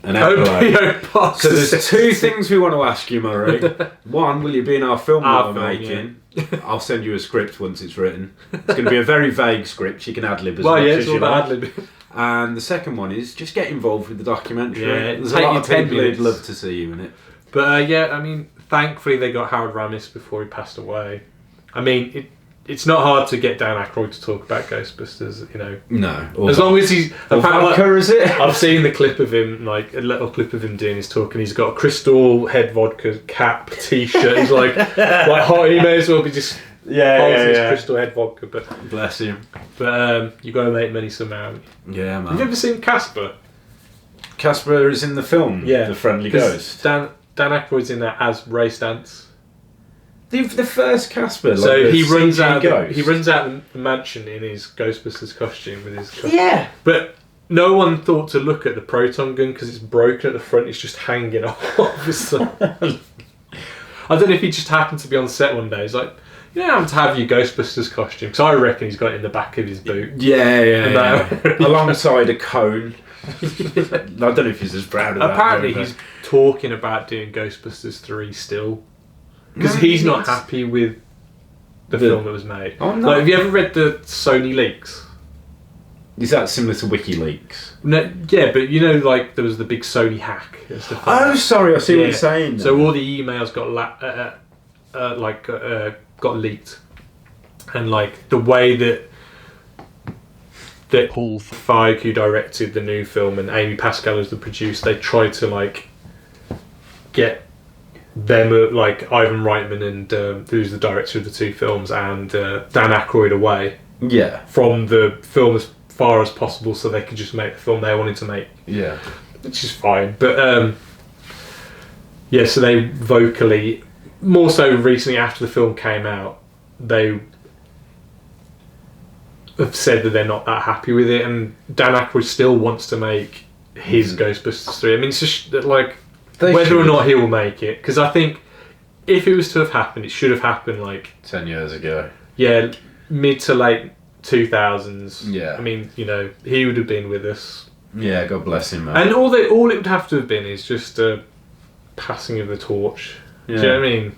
[SPEAKER 2] envelope. So there's two things we want to ask you, Murray. One, will you be in our film that we're making? Yeah. I'll send you a script once it's written. It's going to be a very vague script. You can ad-lib as much as you like. Ad-lib. And the second one is just get involved with the documentary.
[SPEAKER 3] Yeah,
[SPEAKER 2] there's a lot of people who'd love to see you in it.
[SPEAKER 3] But yeah, I mean, thankfully they got Howard Ramis before he passed away. I mean, it's not hard to get Dan Aykroyd to talk about Ghostbusters, you know.
[SPEAKER 2] No.
[SPEAKER 3] As long as he's...
[SPEAKER 2] Vodka, is it?
[SPEAKER 3] I've seen the clip of him, like, a little clip of him doing his talk, and he's got a crystal head vodka cap, t-shirt. He's like hot, he may as well be just holding his crystal head vodka. But
[SPEAKER 2] bless him.
[SPEAKER 3] But you got to make money somehow.
[SPEAKER 2] Yeah, man.
[SPEAKER 3] Have you ever seen Casper?
[SPEAKER 2] Casper is in the film,
[SPEAKER 3] yeah.
[SPEAKER 2] The Friendly Ghost.
[SPEAKER 3] Dan Aykroyd's in that as Ray Stantz.
[SPEAKER 2] The first Casper, like
[SPEAKER 3] so he runs out.
[SPEAKER 2] Ghost.
[SPEAKER 3] He runs out of the mansion in his Ghostbusters costume with his.
[SPEAKER 2] Yeah.
[SPEAKER 3] But no one thought to look at the proton gun because it's broken at the front. It's just hanging off. I don't know if he just happened to be on set one day. He's like, you know, to have your Ghostbusters costume, because I reckon he's got it in the back of his boot.
[SPEAKER 2] Yeah. Alongside a cone. I don't know if he's as proud of that.
[SPEAKER 3] Apparently, he's talking about doing Ghostbusters 3 still. Because he's not happy with the film that was made.
[SPEAKER 2] Oh, no.
[SPEAKER 3] Like, have you ever read the Sony leaks?
[SPEAKER 2] Is that similar to WikiLeaks?
[SPEAKER 3] No, yeah, but you know, like there was the big Sony hack and stuff. Like that.
[SPEAKER 2] Sorry, I see what you're saying.
[SPEAKER 3] So all the emails got leaked, and like the way that Paul Feig, who directed the new film, and Amy Pascal as the producer, they tried to like get them, like Ivan Reitman and who's the director of the two films, and Dan Aykroyd away.
[SPEAKER 2] Yeah.
[SPEAKER 3] From the film as far as possible, so they could just make the film they wanted to make.
[SPEAKER 2] Yeah.
[SPEAKER 3] Which is fine, but yeah. So they vocally, more so recently after the film came out, they have said that they're not that happy with it, and Dan Aykroyd still wants to make his Ghostbusters 3. I mean, it's just like whether or not he will make it, because I think if it was to have happened, it should have happened like
[SPEAKER 2] 10 years ago.
[SPEAKER 3] Yeah, mid to late 2000s.
[SPEAKER 2] Yeah.
[SPEAKER 3] I mean, you know, he would have been with us.
[SPEAKER 2] Yeah, God bless him, man.
[SPEAKER 3] And all it would have to have been is just a passing of the torch.
[SPEAKER 2] Yeah.
[SPEAKER 3] Do you know what I mean?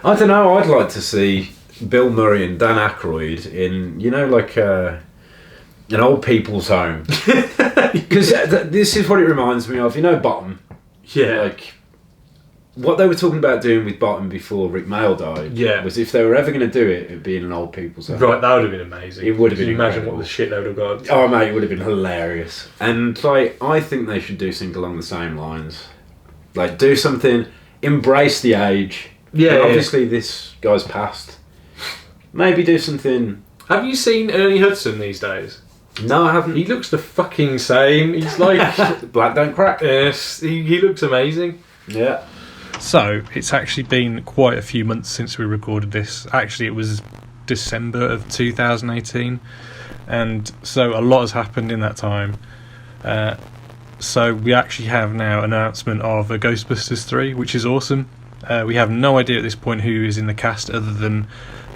[SPEAKER 2] I don't know, I'd like to see Bill Murray and Dan Aykroyd in, you know, like an old people's home. Because this is what it reminds me of. You know Bottom?
[SPEAKER 3] Yeah.
[SPEAKER 2] Like, what they were talking about doing with Bottom before Rick Mail died was if they were ever going to do it, it'd be in an old people's home.
[SPEAKER 3] Right, that would have been amazing.
[SPEAKER 2] It would have been
[SPEAKER 3] Can you imagine
[SPEAKER 2] incredible.
[SPEAKER 3] what the shit they would have got?
[SPEAKER 2] Oh, mate, it would have been hilarious. And, like, I think they should do something along the same lines. Like, do something, embrace the age,
[SPEAKER 3] Yeah,
[SPEAKER 2] And obviously this guy's passed. Maybe do something.
[SPEAKER 3] Have you seen Ernie Hudson these days?
[SPEAKER 2] No, I haven't.
[SPEAKER 3] He looks the fucking same. He's like...
[SPEAKER 2] Black don't crack.
[SPEAKER 3] Yes, he looks amazing.
[SPEAKER 2] Yeah.
[SPEAKER 3] So, it's actually been quite a few months since we recorded this. Actually, it was December of 2018. And so a lot has happened in that time. So we actually have now an announcement of a Ghostbusters 3, which is awesome. We have no idea at this point who is in the cast other than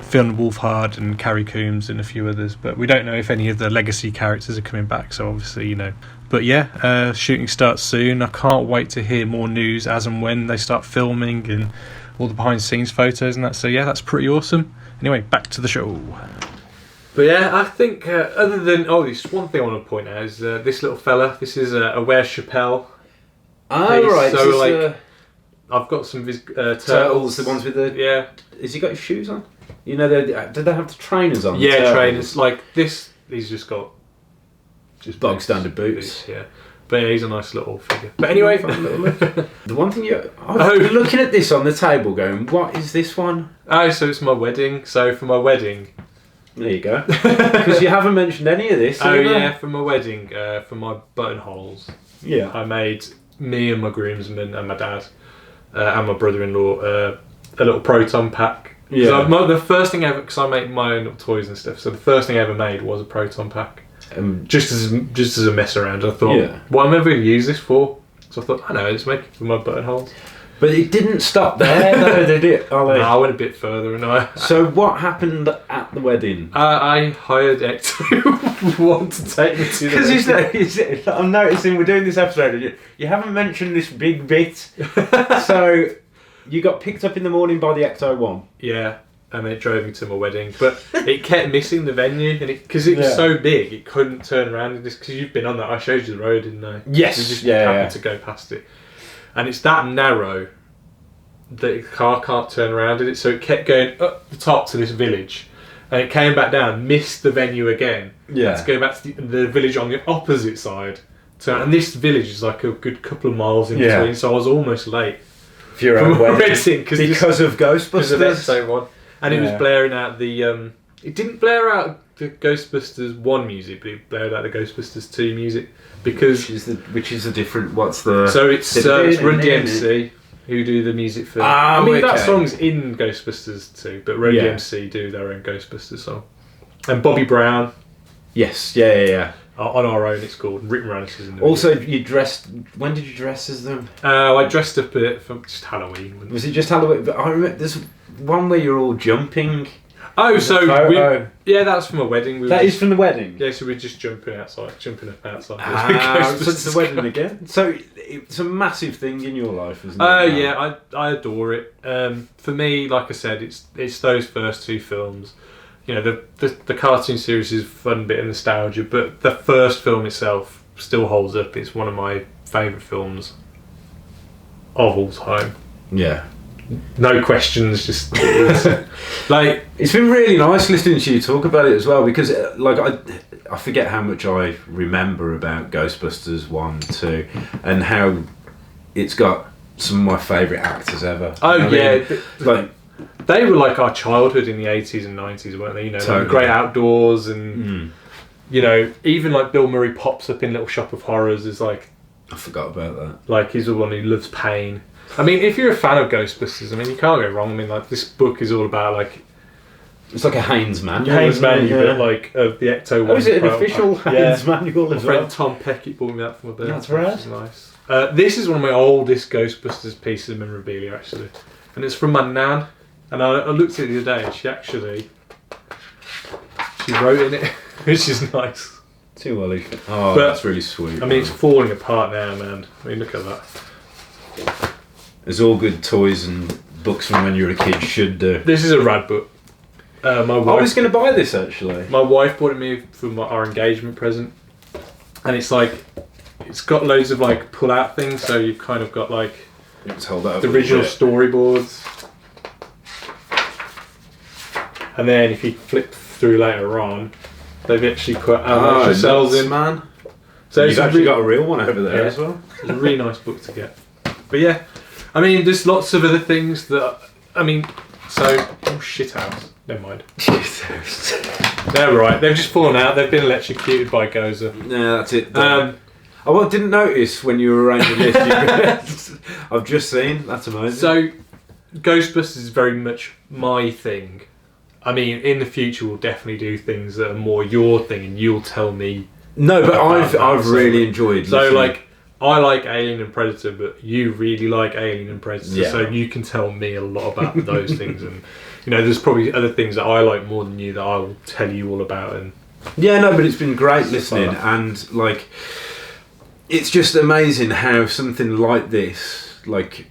[SPEAKER 3] Fionn Wolfhard and Carrie Coombs and a few others, but we don't know if any of the legacy characters are coming back, so obviously, But yeah, shooting starts soon. I can't wait to hear more news as and when they start filming and all the behind the scenes photos and that, so yeah, that's pretty awesome. Anyway, back to the show. But yeah, I think other than... this one thing I want to point out is this little fella, this is a Where Chappelle.
[SPEAKER 2] Oh, right.
[SPEAKER 3] So I've got some of his
[SPEAKER 2] turtles, the ones with the...
[SPEAKER 3] Yeah.
[SPEAKER 2] Has he got his shoes on? Did they have the trainers on?
[SPEAKER 3] Yeah, trainers. Like this, he's just got...
[SPEAKER 2] Just bog standard boots.
[SPEAKER 3] Yeah. But yeah, he's a nice little figure. But anyway...
[SPEAKER 2] The one thing I'm looking at this on the table going, what is this one?
[SPEAKER 3] Oh, so it's my wedding. So for my wedding...
[SPEAKER 2] There you go. Because you haven't mentioned any of this.
[SPEAKER 3] Yeah, for my wedding, for my buttonholes.
[SPEAKER 2] Yeah.
[SPEAKER 3] I made me and my groomsmen and my dad and my brother-in-law a little proton pack.
[SPEAKER 2] Yeah.
[SPEAKER 3] The first thing ever, because I make my own little toys and stuff, so the first thing I ever made was a proton pack. Just as a mess around. I thought, what am I ever going to use this for? So I thought, I know, just make it for my buttonholes.
[SPEAKER 2] But it didn't stop there, though, did it, Ollie?
[SPEAKER 3] No, I went a bit further. And
[SPEAKER 2] So what happened at the wedding?
[SPEAKER 3] I hired X1 to take me to the wedding.
[SPEAKER 2] I'm noticing we're doing this episode and you haven't mentioned this big bit. So you got picked up in the morning by the Ecto-1.
[SPEAKER 3] Yeah, and it drove me to my wedding. But it kept missing the venue, and because it was so big, it couldn't turn around. Because you've been on that, I showed you the road, didn't I?
[SPEAKER 2] Yes.
[SPEAKER 3] We just happened to go past it. And it's that narrow that the car can't turn around in it, so it kept going up the top to this village, and it came back down, missed the venue again.
[SPEAKER 2] Yeah.
[SPEAKER 3] To go back to the village on the opposite side. So, and this village is like a good couple of miles in between, so I was almost late.
[SPEAKER 2] For your own wedding. Because of
[SPEAKER 3] Ghostbusters. And it was blaring out the... it didn't blare out the Ghostbusters 1 music, but it blared out the Ghostbusters 2 music. Because
[SPEAKER 2] which is a different... What's the...
[SPEAKER 3] So it's Run DMC who do the music for... that song's in Ghostbusters 2, but Run DMC do their own Ghostbusters song. And Bobby Brown.
[SPEAKER 2] Yes, yeah.
[SPEAKER 3] On Our Own, it's called. Rick Moranis is in the
[SPEAKER 2] Also, you dressed... When did you dress as them?
[SPEAKER 3] I dressed up a bit for just Halloween.
[SPEAKER 2] Was it just Halloween? But I remember there's one where you're all jumping.
[SPEAKER 3] Oh, so that's from a wedding.
[SPEAKER 2] That is from the wedding?
[SPEAKER 3] Yeah, so we're just jumping up outside.
[SPEAKER 2] So it's the wedding again? So it's a massive thing in your life, isn't it?
[SPEAKER 3] Oh, yeah, I adore it. For me, like I said, it's those first two films. The cartoon series is a fun bit of nostalgia, but the first film itself still holds up. It's one of my favourite films of all time.
[SPEAKER 2] Yeah.
[SPEAKER 3] No questions, just
[SPEAKER 2] like it's been really nice listening to you talk about it as well, because I forget how much I remember about Ghostbusters 1, 2 and how it's got some of my favourite actors ever. They
[SPEAKER 3] were like our childhood in the 80s and 90s, weren't they?
[SPEAKER 2] Totally.
[SPEAKER 3] Like Great Outdoors and even like Bill Murray pops up in Little Shop of Horrors is like,
[SPEAKER 2] I forgot about that.
[SPEAKER 3] Like he's the one who loves pain. I mean, if you're a fan of Ghostbusters, I mean, you can't go wrong. I mean, like, this book is all about, like...
[SPEAKER 2] It's like a Haynes manual.
[SPEAKER 3] Haynes manual, like, of the Ecto-1.
[SPEAKER 2] Oh, is it an official Haynes manual as well?
[SPEAKER 3] My friend Tom Peckett bought me that for my birthday.
[SPEAKER 2] That's right.
[SPEAKER 3] Which is nice. This is one of my oldest Ghostbusters pieces of memorabilia, actually. And it's from my nan. And I looked at it the other day, and she wrote in it, which is nice.
[SPEAKER 2] Too Ollie. Oh, that's really sweet.
[SPEAKER 3] I mean, it's falling apart now, man. I mean, look at that.
[SPEAKER 2] There's all good toys and books from when you were a kid should do.
[SPEAKER 3] This is a rad book. I
[SPEAKER 2] was going to buy this actually.
[SPEAKER 3] My wife bought it me for our engagement present, and it's got loads of like pull-out things. So you've kind of got like the original storyboards, and then if you flip through later on, they've actually put amateur cells in.
[SPEAKER 2] Man.
[SPEAKER 3] So
[SPEAKER 2] you've actually got a real one over there as well.
[SPEAKER 3] It's a really nice book to get. But yeah. I mean, there's lots of other things that I mean, shithouse. Never mind. They're right. They've just fallen out. They've been electrocuted by Gozer.
[SPEAKER 2] Yeah, that's it. I didn't notice when you were arranging this. I've just seen. That's amazing.
[SPEAKER 3] So, Ghostbusters is very much my thing. I mean, in the future, we'll definitely do things that are more your thing, and you'll tell me.
[SPEAKER 2] No, but I've really enjoyed.
[SPEAKER 3] So, like, I like Alien and Predator, but you really like Alien and Predator, so you can tell me a lot about those things. And there's probably other things that I like more than you that I will tell you all about. And
[SPEAKER 2] yeah, no, but it's been great listening, and like, it's just amazing how something like this, like,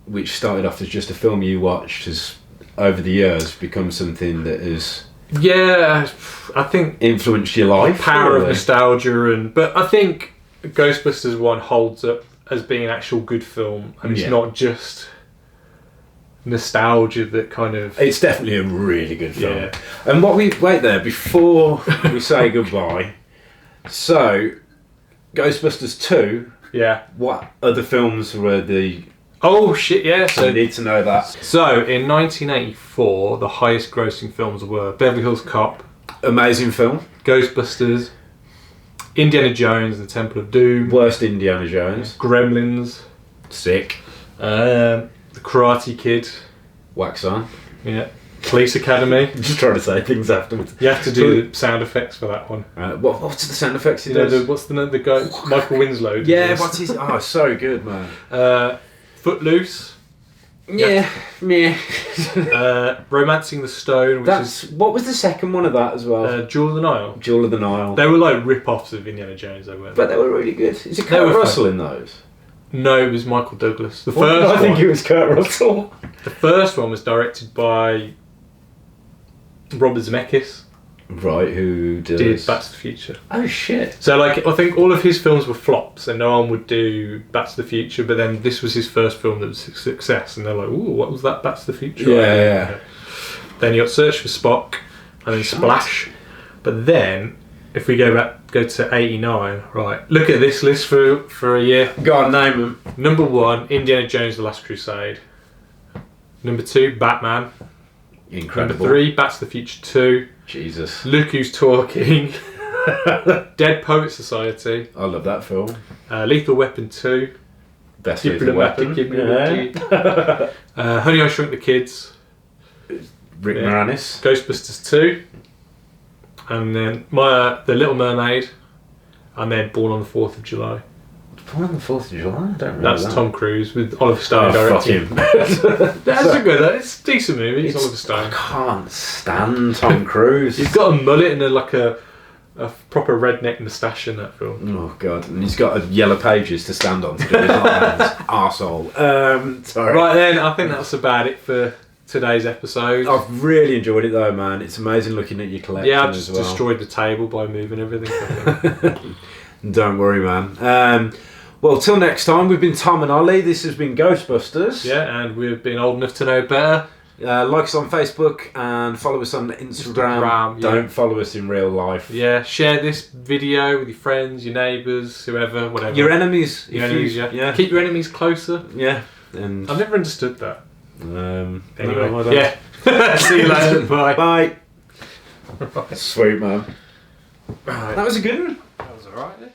[SPEAKER 2] which started off as just a film you watched, has over the years become something that has
[SPEAKER 3] I think
[SPEAKER 2] influenced your life.
[SPEAKER 3] Power of nostalgia, but I think Ghostbusters 1 holds up as being an actual good film, and it's not just nostalgia that kind of.
[SPEAKER 2] It's definitely a really good film. Yeah. And wait there before we say goodbye. So, Ghostbusters 2.
[SPEAKER 3] Yeah.
[SPEAKER 2] What other films were the?
[SPEAKER 3] Oh shit! Yeah. So
[SPEAKER 2] you need to know that.
[SPEAKER 3] So in 1984, the highest-grossing films were Beverly Hills Cop,
[SPEAKER 2] amazing film,
[SPEAKER 3] Ghostbusters, Indiana Jones and the Temple of Doom,
[SPEAKER 2] worst Indiana Jones,
[SPEAKER 3] Gremlins,
[SPEAKER 2] sick,
[SPEAKER 3] The Karate Kid,
[SPEAKER 2] wax on,
[SPEAKER 3] yeah, Police Academy.
[SPEAKER 2] Just trying to say things afterwards.
[SPEAKER 3] You have to do the sound effects for that one.
[SPEAKER 2] What's the sound effects he does?
[SPEAKER 3] What's the guy? Michael Winslow.
[SPEAKER 2] Yeah, what's his? Oh, so good, man.
[SPEAKER 3] Footloose.
[SPEAKER 2] Yeah.
[SPEAKER 3] Romancing the Stone.
[SPEAKER 2] What was the second one of that as well?
[SPEAKER 3] Jewel of the Nile.
[SPEAKER 2] Jewel of the Nile.
[SPEAKER 3] They were like rip-offs of Indiana Jones, they weren't.
[SPEAKER 2] But they were really good. Is it Kurt Russell in those?
[SPEAKER 3] No, it was Michael Douglas.
[SPEAKER 2] I think it was Kurt Russell.
[SPEAKER 3] The first one was directed by Robert Zemeckis.
[SPEAKER 2] Right, who
[SPEAKER 3] did Back to the Future.
[SPEAKER 2] Oh shit.
[SPEAKER 3] So like, I think all of his films were flops and no one would do Back to the Future, but then this was his first film that was a success and they're like, ooh, what was that Back to the Future?
[SPEAKER 2] Yeah.
[SPEAKER 3] Then you got Search for Spock and then Splash. But then, if we go to 89, right, look at this list for a year.
[SPEAKER 2] Go on, name them.
[SPEAKER 3] Number 1, Indiana Jones The Last Crusade. Number 2, Batman.
[SPEAKER 2] Incredible.
[SPEAKER 3] Number 3, Back to the Future 2.
[SPEAKER 2] Jesus.
[SPEAKER 3] Look Who's Talking. Dead Poet Society.
[SPEAKER 2] I love that film.
[SPEAKER 3] Lethal Weapon 2.
[SPEAKER 2] Best Lethal Weapon.
[SPEAKER 3] Honey, I Shrunk the Kids.
[SPEAKER 2] Rick Moranis.
[SPEAKER 3] Ghostbusters 2. And then The Little Mermaid. And then Born on the 4th of July.
[SPEAKER 2] Born on the 4th of July? I don't remember.
[SPEAKER 3] That's Tom Cruise with Oliver Stone directing. That's a good. It's a decent movie. It's Oliver Stone.
[SPEAKER 2] I can't stand Tom Cruise.
[SPEAKER 3] He's got a mullet and a proper redneck moustache in that film.
[SPEAKER 2] Oh god, and he's got yellow pages to stand on to do his arsehole. Sorry.
[SPEAKER 3] Right then, I think that's about it for today's episode.
[SPEAKER 2] I've really enjoyed it though, man. It's amazing looking at your collection.
[SPEAKER 3] Yeah, I just destroyed the table by moving everything.
[SPEAKER 2] Don't worry, man. Well, till next time, we've been Tom and Ollie. This has been Ghostbusters.
[SPEAKER 3] Yeah, and we've been old enough to know better.
[SPEAKER 2] Like us on Facebook and follow us on Instagram. Don't follow us in real life.
[SPEAKER 3] Yeah, share this video with your friends, your neighbours, whoever, whatever.
[SPEAKER 2] Your enemies.
[SPEAKER 3] Yeah. Keep your enemies closer.
[SPEAKER 2] Yeah. And
[SPEAKER 3] I've never understood that.
[SPEAKER 2] Anyway,
[SPEAKER 3] yeah. See you later. Bye.
[SPEAKER 2] Bye. Sweet, man.
[SPEAKER 3] Right.
[SPEAKER 2] That was a good one.
[SPEAKER 3] That was alright, yeah.